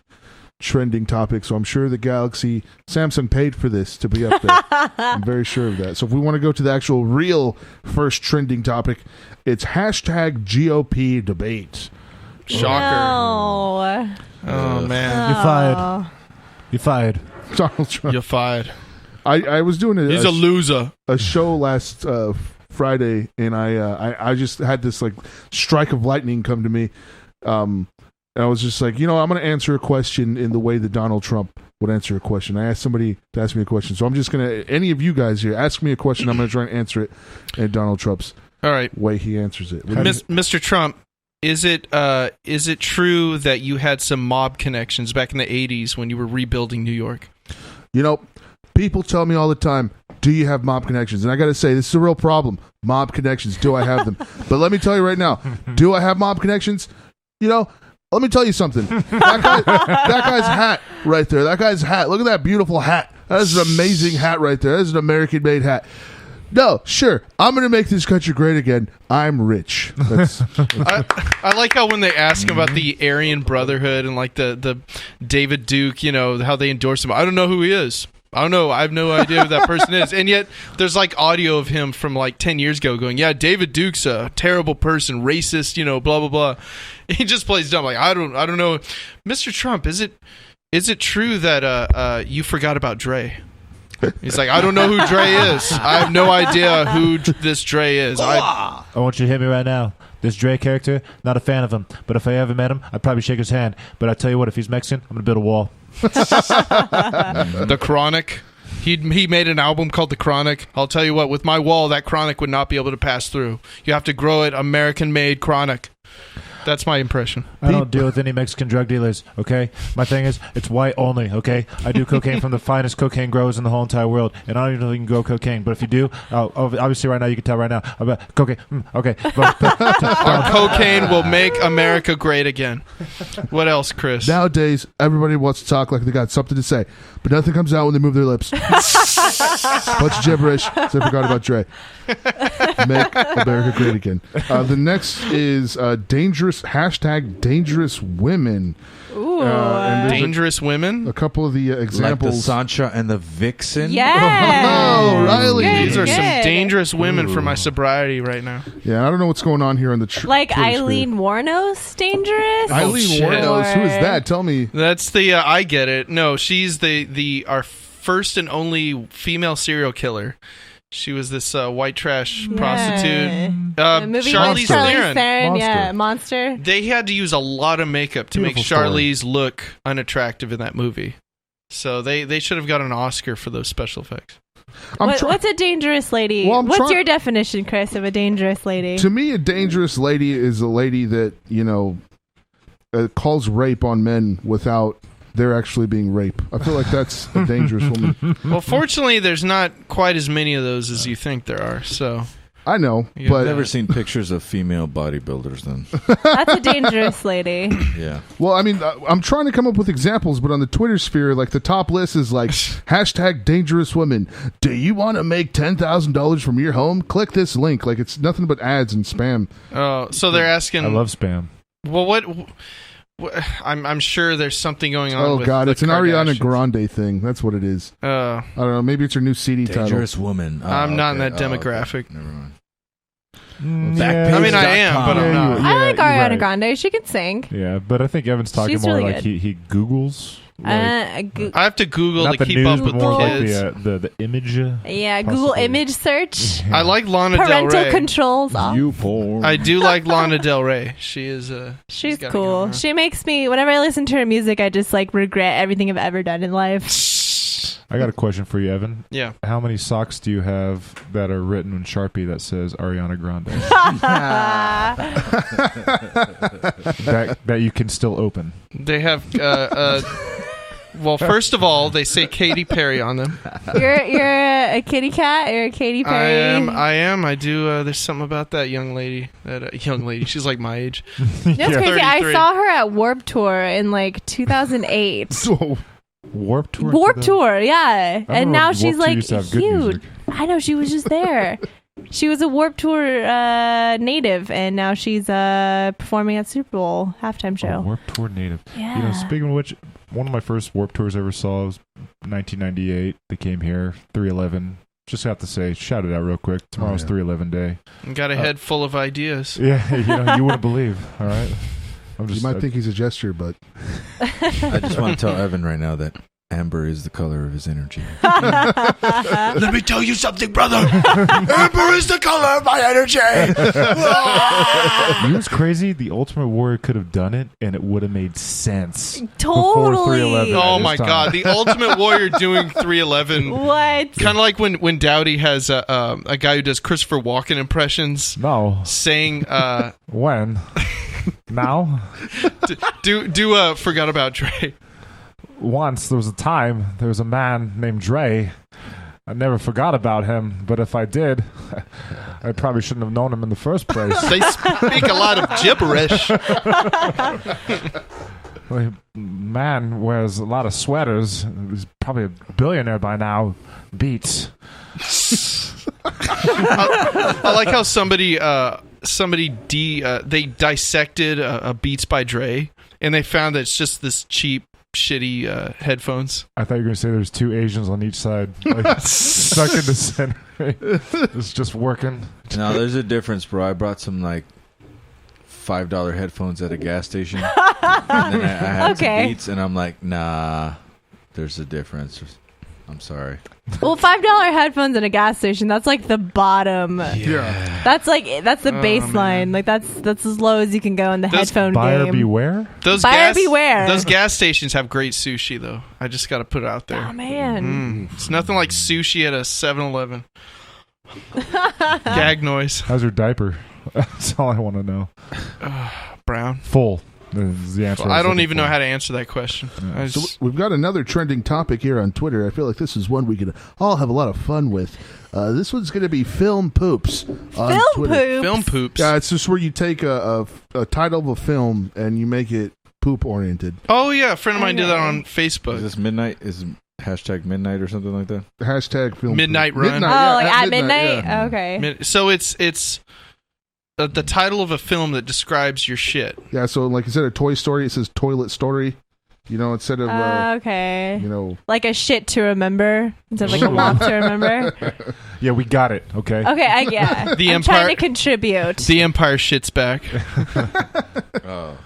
trending topic, so I'm sure the Galaxy, Samsung paid for this to be up there. I'm very sure of that. So if we want to go to the actual real first trending topic, it's hashtag GOP debate. Shocker. No. Oh, man. You're fired. You're fired. Donald Trump. You're fired. I was doing He's a loser. A show last Friday, and I just had this like strike of lightning come to me. And I was just like, I'm going to answer a question in the way that Donald Trump would answer a question. I asked somebody to ask me a question, so I'm just gonna. Any of you guys here, ask me a question. I'm gonna try and answer it in Donald Trump's way he answers it. Mr. Trump, is it true that you had some mob connections back in the 80s when you were rebuilding New York? You know, people tell me all the time, do you have mob connections? And I got to say, this is a real problem. Mob connections, do I have them? But let me tell you right now, do I have mob connections? You know, let me tell you something. That guy's hat right there. That guy's hat. Look at that beautiful hat. That is an amazing hat right there. That is an American-made hat. No, sure. I'm going to make this country great again. I'm rich. I like how when they ask him about the Aryan Brotherhood and like the David Duke, you know, how they endorse him. I don't know who he is. I don't know. I have no idea who that person is. And yet there's like audio of him from like 10 years ago going, yeah, David Duke's a terrible person, racist, you know, blah, blah, blah. He just plays dumb. Like, I don't know. Mr. Trump, is it true that you forgot about Dre? He's like, I don't know who Dre is. I have no idea who this Dre is. I want you to hit me right now. This Dre character, not a fan of him. But if I ever met him, I'd probably shake his hand. But I tell you what, if he's Mexican, I'm going to build a wall. The Chronic. He made an album called The Chronic. I'll tell you what, with my wall, that Chronic would not be able to pass through. You have to grow it American-made Chronic. That's my impression. I don't deal with any Mexican drug dealers, okay? My thing is, it's white only, okay? I do cocaine from the finest cocaine growers in the whole entire world, and I don't even know if you can grow cocaine, but if you do, obviously right now, you can tell right now, about cocaine, okay. Our cocaine will make America great again. What else, Chris? Nowadays, everybody wants to talk like they got something to say, but nothing comes out when they move their lips. Bunch of gibberish, so I forgot about Dre. Make America great again. The next is dangerous women. Ooh, dangerous women. A couple of the examples, like the Sancha and the Vixen. Yeah. Oh, Riley. These are some dangerous women for my sobriety right now. Yeah, I don't know what's going on here on the like Eileen Wuornos, dangerous. Eileen Wuornos. Who is that? Tell me. That's the. I get it. No, she's our first and only female serial killer. She was this white trash prostitute. Charlize Theron. Yeah, Monster. They had to use a lot of makeup to make Charlize look unattractive in that movie. So they should have got an Oscar for those special effects. What's a dangerous lady? Well, what's your definition, Chris, of a dangerous lady? To me, a dangerous lady is a lady that, you know, calls rape on men without they're actually being raped. I feel like that's a dangerous woman. Well, fortunately, there's not quite as many of those as you think there are. So I know, but I've never seen pictures of female bodybuilders. Then that's a dangerous lady. Yeah. Well, I mean, I'm trying to come up with examples, but on the Twitter sphere, like the top list is like hashtag dangerous women. Do you want to make $10,000 from your home? Click this link. Like it's nothing but ads and spam. Oh, so they're asking. I love spam. Well, what? I'm sure there's something going on. Oh God, it's an Ariana Grande thing. That's what it is. I don't know. Maybe it's her new CD title. Dangerous woman. I'm not in that demographic. Okay. Never mind. I mean, I am, but I'm not. I like Ariana Grande. She can sing. Yeah, but I think Evan's talking She's more really like he Googles. I have to Google to keep news, up with more the kids. Like the image. Yeah, Google image search. I like Lana Del Rey. Parental controls off. I do like Lana Del Rey. She is she's cool. She makes me, whenever I listen to her music, I just like regret everything I've ever done in life. I got a question for you, Evan. Yeah. How many socks do you have that are written in Sharpie that says Ariana Grande? that you can still open. They have. Well, first of all, they say Katy Perry on them. You're a kitty cat. You're a Katy Perry. I am. I do. There's something about that young lady. She's like my age. That's crazy. I saw her at Warped Tour in like 2008. Warped Tour? Warped Tour, yeah. And now she's like huge. Music. I know, she was just there. She was a Warped Tour native, and now she's performing at Super Bowl halftime show. Warped Tour native. Yeah. You know, speaking of which, one of my first Warped Tours I ever saw was 1998. They came here, 311. Just have to say, shout it out real quick. Tomorrow's 311 day. Got a head full of ideas. Yeah, you wouldn't believe. All right. You might think he's a gesture, but I just want to tell Evan right now that Amber is the color of his energy. Let me tell you something, brother. Amber is the color of my energy. You know what's crazy? The Ultimate Warrior could have done it, and it would have made sense. Totally. Before 311. Oh my God! The Ultimate Warrior doing 311. What? Kind of like when Dowdy has a guy who does Christopher Walken impressions. No. Saying when? Now? Do Forgot About Dre. Once there was a time there was a man named Dre. I never forgot about him, but if I did, I probably shouldn't have known him in the first place. They speak a lot of gibberish. Well, man wears a lot of sweaters. He's probably a billionaire by now. Beats. I like how somebody they dissected a Beats by Dre, and they found that it's just this cheap, shitty headphones. I thought you were going to say there's two Asians on each side, like, stuck in the center. It's just working. No, there's a difference, bro. I brought some like $5 headphones at a gas station, and then I had some Beats, and I'm like, nah, there's a difference. I'm sorry. Well, $5 headphones at a gas station, that's like the bottom. Yeah. That's the baseline. Like that's as low as you can go in the headphone buyer game. beware? Buyer beware. Those gas stations have great sushi, though. I just got to put it out there. Oh, man. It's nothing like sushi at a 7-Eleven. Gag noise. How's your diaper? That's all I want to know. Brown. Full. Is the answer. Well, I don't even know how to answer that question. Yeah. So we've got another trending topic here on Twitter. I feel like this is one we could all have a lot of fun with. This one's going to be film poops on Twitter. Film poops. Yeah, it's just where you take a title of a film and you make it poop oriented. Oh yeah, a friend of mine did that on Facebook. Is this midnight? Is hashtag midnight or something like that? Hashtag film Midnight poop. Run. At midnight? Yeah. Okay. So it's the title of a film that describes your shit. Yeah, so like instead of Toy Story, it says Toilet Story. You know, instead of okay. You know, like a shit to remember instead of like a walk to remember. Yeah, we got it. Okay. Okay, I'm trying to contribute. The Empire shits back. Oh.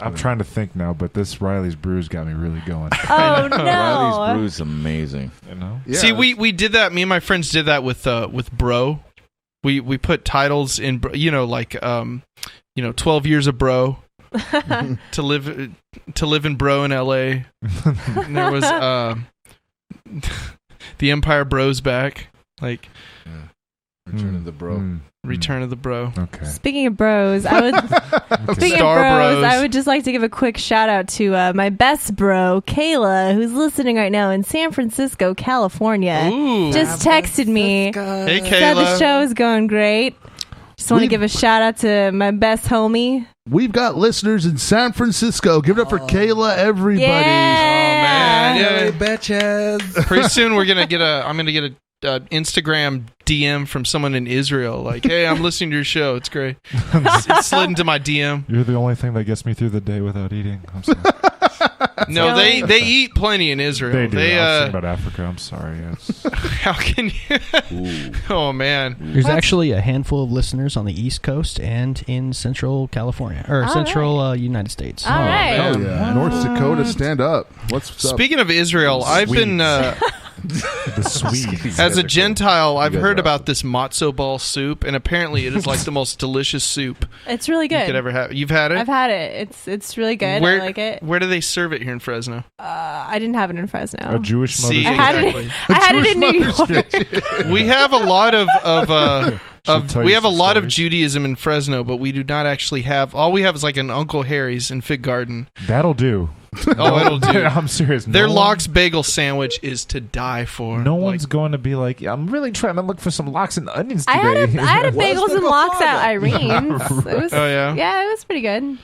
I'm trying to think now, but this Riley's Brews got me really going. Oh no! Riley's Brews is amazing. You know. yeah, See, we did that. Me and my friends did that with Bro. We put titles in, 12 years of Bro. to live in Bro in LA. And there was the Empire Bros back, like Return of the Bro. Return of the Bro. Okay. Speaking of bros, I would I would just like to give a quick shout out to my best bro, Kayla, who's listening right now in San Francisco, California. Ooh. Just texted me. Hey, Said the Kayla. show is going great. Just want to give a shout out to my best homie. we've got listeners in San Francisco. Give it up for Kayla, everybody. Yeah. Oh man, Hey, bitches. Pretty soon I'm gonna get a Instagram DM from someone in Israel, like, "Hey, I'm listening to your show. It's great." It slid into my DM. You're the only thing that gets me through the day without eating. I'm sorry. No, they eat plenty in Israel. They do. I was thinking about Africa. I'm sorry. How can you? Oh man, there's actually a handful of listeners on the East Coast and in Central California or Central United States. All right. Oh yeah, North Dakota, stand up. What's up? Speaking of Israel, I've been The Swedes. as a Gentile, I've heard about this matzo ball soup, and apparently it is like the most delicious soup It's really good. you could ever have. You've had it? I've had it. It's really good. I like it. Where do they serve it here in Fresno? I didn't have it in Fresno. A Jewish mother. See, I had it in New York. We have a lot of tell we you have a some lot of stories. Judaism in Fresno, but we do not actually have. All we have is like an Uncle Harry's in Fig Garden. That'll do. Oh, it'll do. I'm serious. Their No lox bagel sandwich is to die for. No one's going to be like, I'm really trying to look for some lox and onions today. I had a bagels and lox at Irene's. It was, Oh, yeah? Yeah, it was pretty good.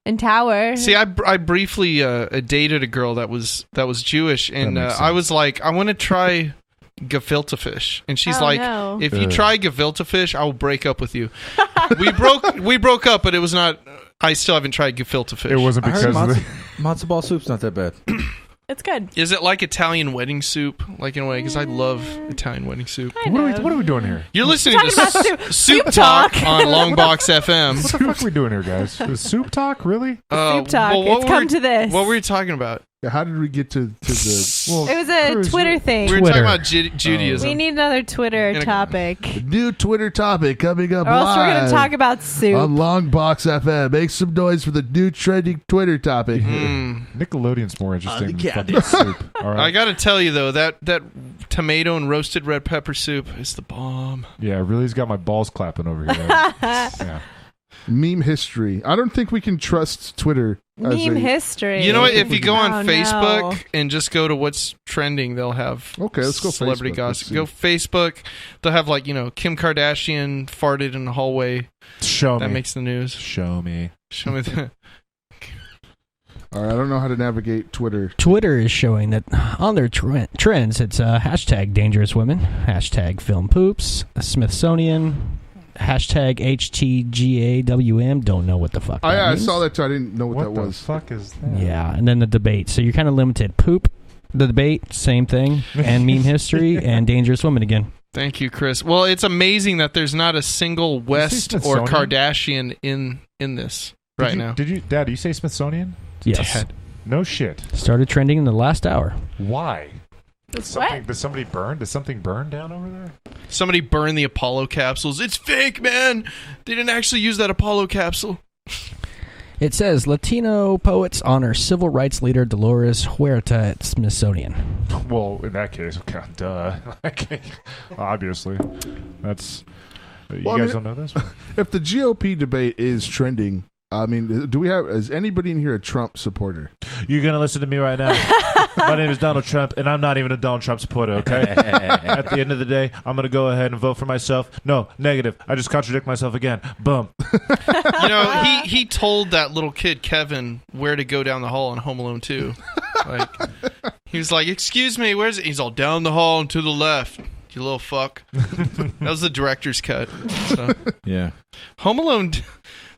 In Tower. See, I briefly dated a girl that was Jewish, and makes I was like, I want to try gefilte fish, and she's Oh, like, no. if you try gefilte fish, I will break up with you. we broke up, but it was not. I still haven't tried gefilte fish. It wasn't I heard because of the... matzo ball soup's not that bad. It's good. Is it like Italian wedding soup, like in a way? Because I love Italian wedding soup. What are we doing here? You're listening to Talking about Soup soup Talk talk. on Longbox.FM. What the fuck are we doing here, guys? Is soup talk, really? Soup talk. what It's were come we- to this. What were you talking about? How did we get to the? Well, it was a Twitter thing. We were talking about Judaism. We need another Twitter topic. New Twitter topic coming up. Or else we're live going to talk about soup on Longbox.FM. Make some noise for the new trending Twitter topic. Nickelodeon's more interesting than fucking soup. All right. I got to tell you though, that tomato and roasted red pepper soup is the bomb. Yeah, it really's got my balls clapping over here. Yeah. Meme history. I don't think we can trust Twitter. Meme history. You know what? If you go on Facebook and just go to what's trending, they'll have let's go celebrity Facebook. gossip. Go Facebook. They'll have Kim Kardashian farted in the hallway. Show me. That makes the news. Show me. Show me the. All right, I don't know how to navigate Twitter. Twitter is showing that on their trends, it's hashtag dangerous women, hashtag film poops, Smithsonian, hashtag HTGAWM. Don't know what the fuck that I means. saw that too. I didn't know what that was. What the fuck is that? Yeah, and then the debate. So you're kind of limited. Poop, the debate, same thing, and meme history, and dangerous women again. Thank you, Chris. Well, it's amazing that there's not a single West or Kardashian in this now. Did you, Dad? Do you say Smithsonian? Yes. Dad. No shit. Started trending in the last hour. Why? Did somebody burn? Did something burn down over there? Somebody burned the Apollo capsules. It's fake, man. They didn't actually use that Apollo capsule. It says Latino poets honor civil rights leader Dolores Huerta at Smithsonian. Well, in that case, okay, duh. Obviously, that's. You guys don't know this? If the GOP debate is trending, I mean, is anybody in here a Trump supporter? You're going to listen to me right now. My name is Donald Trump, and I'm not even a Donald Trump supporter, okay? At the end of the day, I'm going to go ahead and vote for myself. No, negative. I just contradict myself again. Boom. He told that little kid, Kevin, where to go down the hall on Home Alone 2. He was like, excuse me, where's it? He's all down the hall and to the left. You little fuck. That was the director's cut. So. Yeah. Home Alone...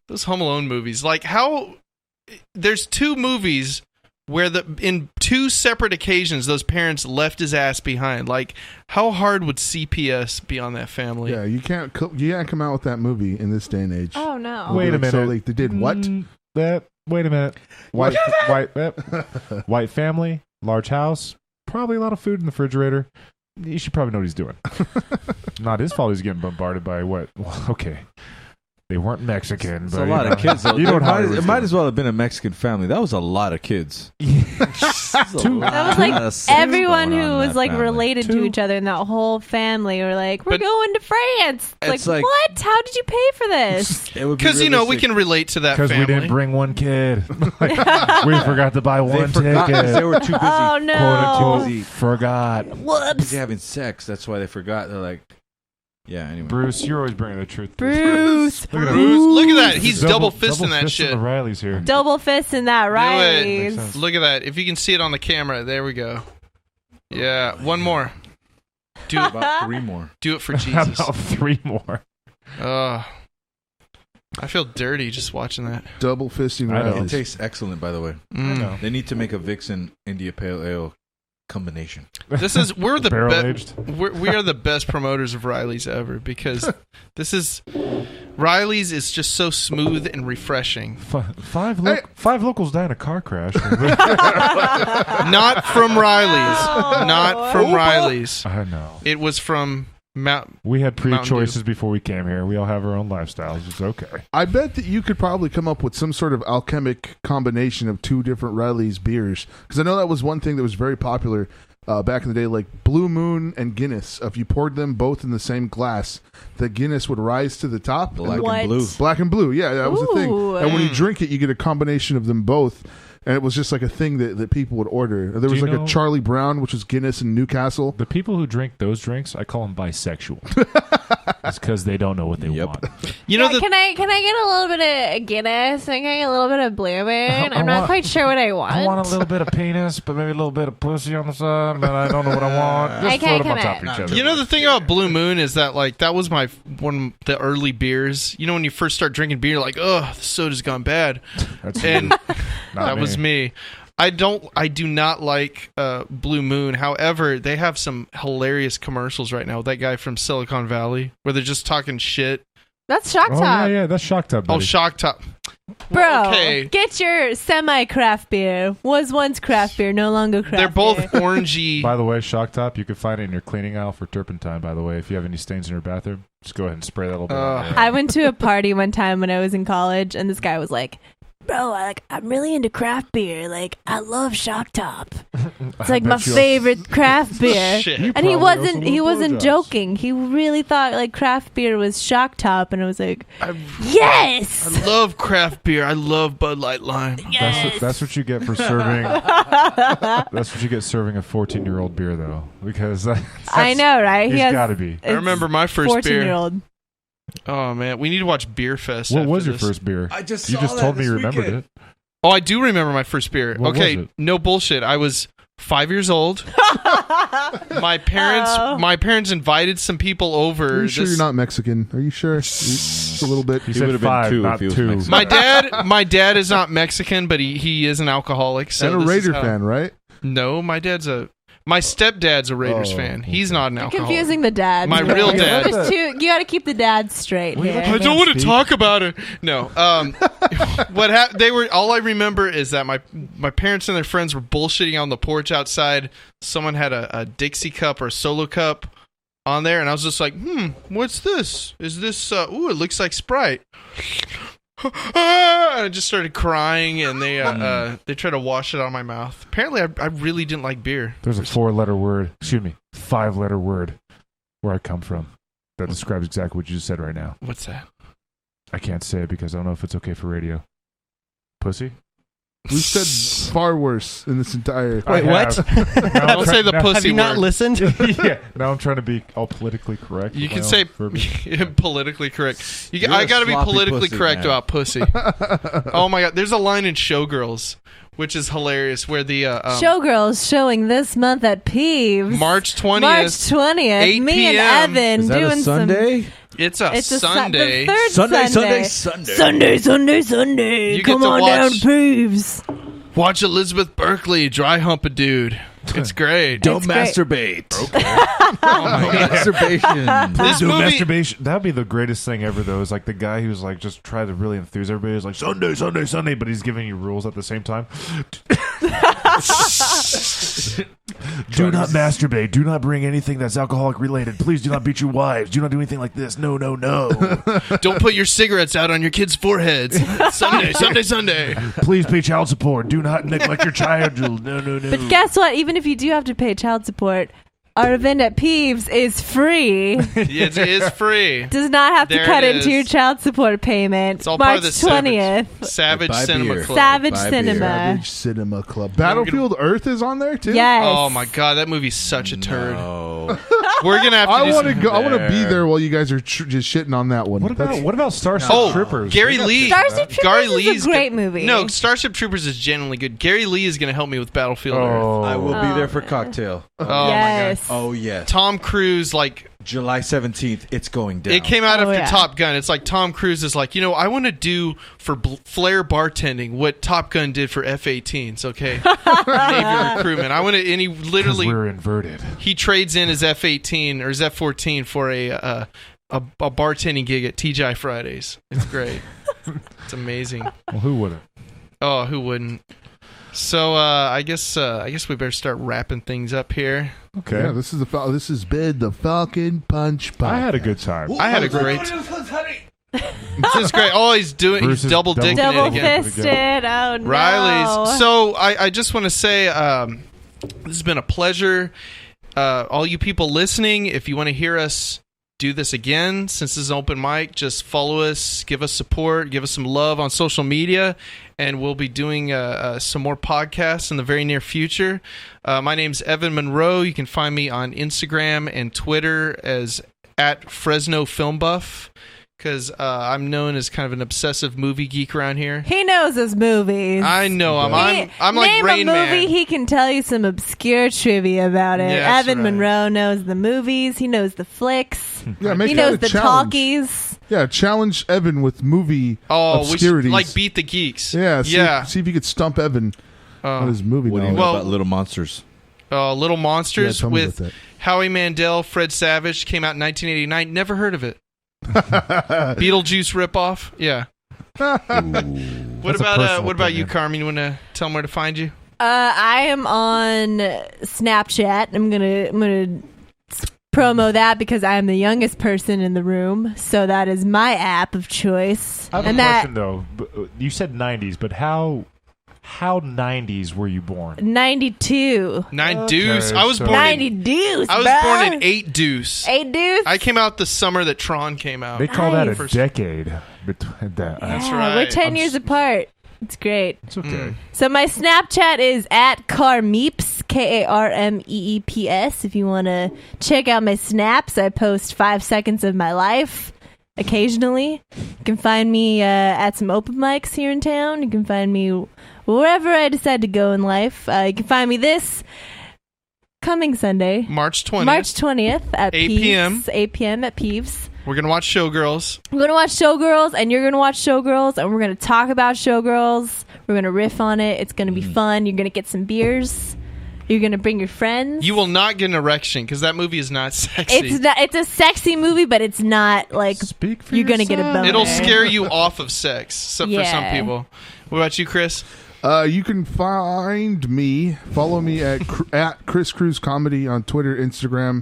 Those Home Alone movies, there's two movies where in two separate occasions those parents left his ass behind. How hard would CPS be on that family? Yeah, you can't come out with that movie in this day and age. Oh no! Wait a minute. So they did what? Wait a minute. White family, large house, probably a lot of food in the refrigerator. You should probably know what he's doing. Not his fault. He's getting bombarded by what? Well, okay. They weren't Mexican. It's a lot of kids. It might as well have been a Mexican family. That was a lot of kids. That was everyone who was related to each other in that whole family were like, we're going to France. It's like, what? How did you pay for this? Because, we can relate to that family. Because we didn't bring one kid. We forgot to buy one ticket. They were too busy. Oh, no. Forgot. Whoops. Busy having sex. That's why they forgot. They're like, yeah, anyway. Bruce, you're always bringing the truth. Bruce. Look at that. He's double fisting that shit. The Riley's here. Double fisting that Riley's. Look at that. If you can see it on the camera, there we go. Yeah, one more. Do about 3 more. Do it for Jesus. About 3 more. I feel dirty just watching that. Double fisting Riley's. It tastes excellent, by the way. They need to make a Vixen India Pale Ale combination. We're the best. We are the best promoters of Riley's ever because Riley's is just so smooth and refreshing. Five locals died in a car crash. Not from Riley's. Not from Riley's. I know. It was from We had pre-choices before we came here. We all have our own lifestyles. It's okay. I bet that you could probably come up with some sort of alchemic combination of 2 different Riley's beers. Because I know that was one thing that was very popular back in the day, like Blue Moon and Guinness. If you poured them both in the same glass, the Guinness would rise to the top. Black and blue. Black and blue. Yeah, that was the thing. And when you drink it, you get a combination of them both. And it was just like a thing that people would order. There was a Charlie Brown, which was Guinness in Newcastle. The people who drink those drinks, I call them bisexual. It's because they don't know what they want. Can I get a little bit of Guinness? Can I get a little bit of Blue Moon? I'm not quite sure what I want. I want a little bit of penis, but maybe a little bit of pussy on the side, but I don't know what I want. Just throw them on top of each other. The thing about Blue Moon is that that was one of the early beers. When you first start drinking beer, you're like, oh, the soda's gone bad. That was me. I do not like Blue Moon. However, they have some hilarious commercials right now with that guy from Silicon Valley where they're just talking shit That's Shock Top. Yeah, that's Shock Top. Buddy. Oh, Shock Top. Bro, okay. Get your semi-craft beer. Was once craft beer, no longer craft beer. They're both orangey. By the way, Shock Top, you can find it in your cleaning aisle for turpentine, by the way. If you have any stains in your bathroom, just go ahead and spray that little bit. I went to a party one time when I was in college, and this guy was like, bro, I'm really into craft beer. Like, I love Shock Top. It's like my favorite craft beer. And he wasn't joking. He really thought like craft beer was Shock Top, and I was like, yes! I love craft beer. I love Bud Light Lime. Yes! That's what you get for serving. That's what you get serving a 14-year-old beer, though. Because I know, right? He's got to be. I remember my first 14-year-old. Oh man, we need to watch Beer Fest. What was your first beer? I just you just told me you remembered it. Oh, I do remember my first beer. What okay, was it? No bullshit. I was 5 years old. My parents invited some people over. Are you sure you're not Mexican? Are you sure? Just a little bit. He would have been 2 if he was Mexican. My dad is not Mexican, but he is an alcoholic. So and a Raider fan, right? No, my stepdad's a Raiders fan. He's not an alcoholic. Confusing the dads. My real dad. You got to keep the dads straight here. I don't want to talk about it. No. What happened? All I remember is that my parents and their friends were bullshitting on the porch outside. Someone had a Dixie cup or a Solo cup on there, and I was just like, what's this? Is this? Ooh, it looks like Sprite. And I just started crying, and they tried to wash it out of my mouth. Apparently, I really didn't like beer. There's a 5-letter word where I come from that describes exactly what you just said right now. What's that? I can't say it because I don't know if it's okay for radio. Pussy? We've said far worse in this entire... Wait, what? Don't say the pussy word. Have you not listened? Yeah. Now I'm trying to be all politically correct. You can say politically correct. I got to be politically correct about pussy. Oh my God. There's a line in Showgirls, which is hilarious, where the... Showgirls showing this month at Peeve. March 20th. March 20th. 8 Me p.m. and Evan Is that doing a Sunday? It's a Sunday. The third Sunday. Sunday. You Come get to on watch, down, Peeves. Watch Elizabeth Berkley dry hump a dude. It's great. Don't masturbate. Okay. Oh my God. Masturbation. This movie, masturbation. That'd be the greatest thing ever, though. Is like the guy who's like just trying to really enthuse everybody. Is like Sunday, but he's giving you rules at the same time. Do not masturbate. Do not bring anything that's alcoholic related. Please do not beat your wives. Do not do anything like this. No. Don't put your cigarettes out on your kids' foreheads. Sunday. Please pay child support. Do not neglect your child. No. But guess what? Even if you do have to pay child support, our event at Peeves is free. It is free. Does not have to cut into your child support payment. It's all March part of the 20th. Savage Cinema Club. Savage Cinema. Savage Cinema Club. Battlefield Earth is on there too. Yes. Oh my God, that movie's such a turd. We're gonna have to. I want to go. I want to be there while you guys are just shitting on that one. What about Starship Troopers? Gary Lee. Starship Troopers is a great movie. No, Starship Troopers is genuinely good. Gary Lee is gonna help me with Battlefield Earth. I will be there for cocktail. Oh yes. my God. Oh yes. Tom Cruise, like July 17th, it's going down. It came out after Top Gun. It's like Tom Cruise is like, I want to do for Flair bartending what Top Gun did for F-18s. Okay, Navy recruitment. I want to, and he literally we're inverted. He trades in his F-18 or his F-14 for a bartending gig at TGI Fridays. It's great. It's amazing. Well, who wouldn't? Oh, who wouldn't? So I guess we better start wrapping things up here. Okay. Yeah, this has been the Falcon Punch podcast. I had a good time. I had a great. This is great. Oh, he's double dicking it again. Fisted. Oh no. Riley's. So I just want to say this has been a pleasure. All you people listening, if you want to hear us do this again, since this is an open mic, just follow us, give us support, give us some love on social media, and we'll be doing some more podcasts in the very near future. My name's Evan Monroe. You can find me on Instagram and Twitter as @FresnoFilmBuff, because I'm known as kind of an obsessive movie geek around here. He knows his movies. I know. I'm like Rain Man. Name a Man. movie, he can tell you some obscure trivia about it. Yeah, Evan Monroe knows the movies. He knows the flicks. Yeah, he knows the talkies. Yeah, challenge Evan with movie obscurities. Like Beat the Geeks. Yeah, see if you could stump Evan on his movie. What do you know about Little Monsters? Little Monsters tell me with about that. Howie Mandel, Fred Savage, came out in 1989. Never heard of it. Beetlejuice ripoff. Yeah. What about you, Karmen? You want to tell them where to find you? I am on Snapchat. I'm gonna promo that because I am the youngest person in the room, so that is my app of choice. I have a question though. You said 90s, but how 90s were you born? 92. 9 deuce. I was born 90 deuce. I was born in 8 deuce. 8 deuce. I came out the summer that Tron came out. They call that a decade between that. That's right. We're 10 years apart. It's great. It's okay. So my Snapchat is at Karmeeps, KARMEEPS. If you want to check out my snaps, I post 5 seconds of my life occasionally. You can find me at some open mics here in town. You can find me wherever I decide to go in life. You can find me this coming Sunday, March 20th at 8 Peeves, p.m. 8 p.m. at Peeves. We're going to watch Showgirls. We're going to watch Showgirls, and you're going to watch Showgirls, and we're going to talk about Showgirls. We're going to riff on it. It's going to be fun. You're going to get some beers. You're going to bring your friends. You will not get an erection because that movie is not sexy. It's a sexy movie, but it's not like you're going to get a boner. It'll scare you off of sex, for some people. What about you, Chris? You can follow me at Chris Cruz Comedy on Twitter, Instagram,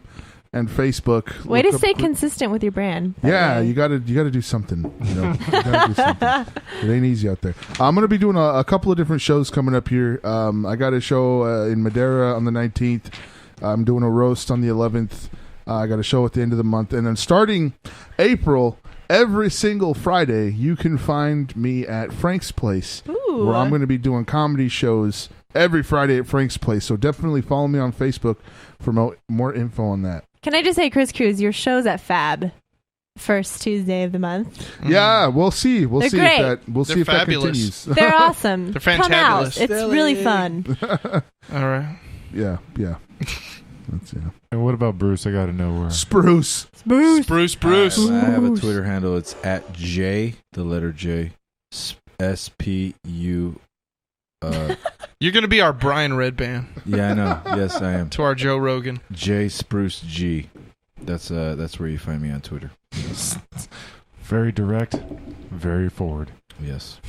and Facebook. Way to stay consistent with your brand. Yeah, you gotta do something. You gotta do something. It ain't easy out there. I'm gonna be doing a couple of different shows coming up here. I got a show in Madera on the 19th. I'm doing a roast on the 11th. I got a show at the end of the month, and then starting April, every single Friday, you can find me at Frank's Place, where I'm going to be doing comedy shows every Friday at Frank's Place. So definitely follow me on Facebook for more info on that. Can I just say, Chris Cruz, your show's at Fab, first Tuesday of the month. Yeah, we'll see. They're great. If that continues. They're awesome. They're fantabulous. Come out. It's Philly. really fun. All right. Yeah. And what about Bruce? I got to know where. Spruce. I have a Twitter handle. It's at J, the letter J, SPU. You're going to be our Brian Redband. Yeah, I know. Yes, I am. To our Joe Rogan. J Spruce G. That's where you find me on Twitter. Very direct, very forward. Yes.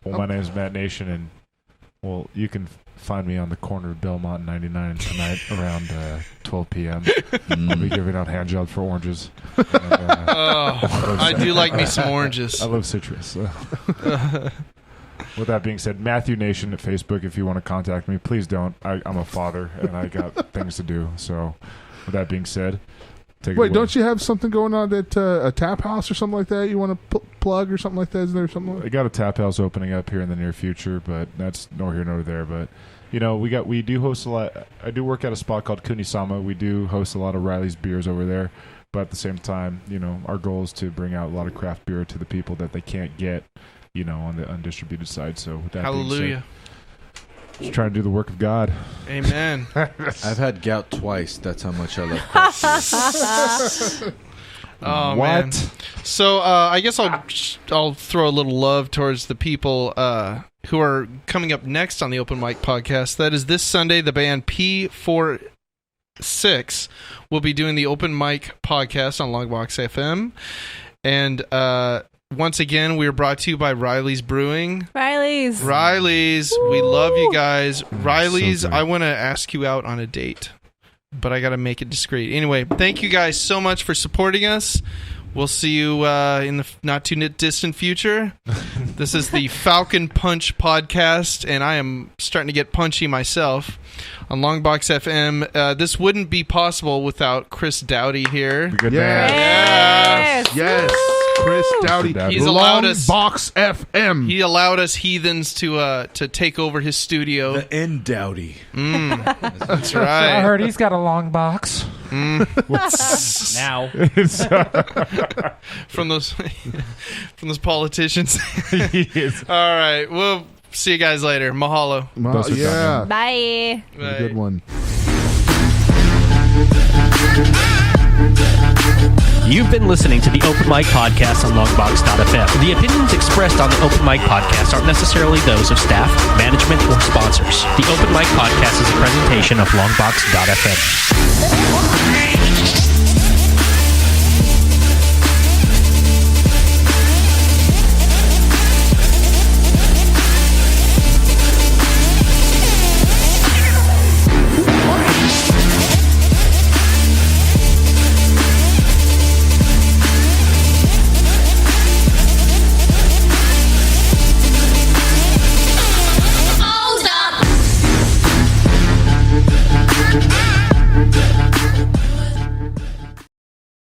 Well, my name is Matt Nation, and you can find me on the corner of Belmont and 99 tonight around 12 p.m. I'll be giving out hand jobs for oranges. And, I do like me some oranges. I love citrus. With that being said, Matthew Nation at Facebook, if you want to contact me, please don't. I'm a father, and I got things to do. So, with that being said, take it away. Don't you have something going on at a tap house or something like that you want to plug or something like that? Is there something like that? I got a tap house opening up here in the near future, but that's nor here nor there. But, we do host a lot. I do work at a spot called Kunisama. We do host a lot of Riley's beers over there. But at the same time, our goal is to bring out a lot of craft beer to the people that they can't get, on the undistributed side. So with that Hallelujah. Being said, just trying to do the work of God. Amen. I've had gout twice. That's how much I love craft beer. Oh, what? Man. So I guess I'll throw a little love towards the people who are coming up next on the Open Mic Podcast. That is this Sunday, the band P46 will be doing the Open Mic Podcast on Longbox.FM. And once again, we are brought to you by Riley's Brewing. Riley's. Woo! We love you guys. Riley's, I want to ask you out on a date, but I got to make it discreet. Anyway, thank you guys so much for supporting us. We'll see you in the not too distant future. This is the Falcon Punch podcast, and I am starting to get punchy myself on Longbox.FM. This wouldn't be possible without Chris Dowdy here. Good man. Yes. Chris Dowdy. He's allowed us Longbox.FM. He allowed us heathens to take over his studio. The N Dowdy. That's right. I heard he's got a long box. Now from those politicians. All right, we'll see you guys later. Mahalo. Yeah. Bye. A good one. You've been listening to the Open Mic Podcast on Longbox.FM. The opinions expressed on the Open Mic Podcast aren't necessarily those of staff, management, or sponsors. The Open Mic Podcast is a presentation of Longbox.FM.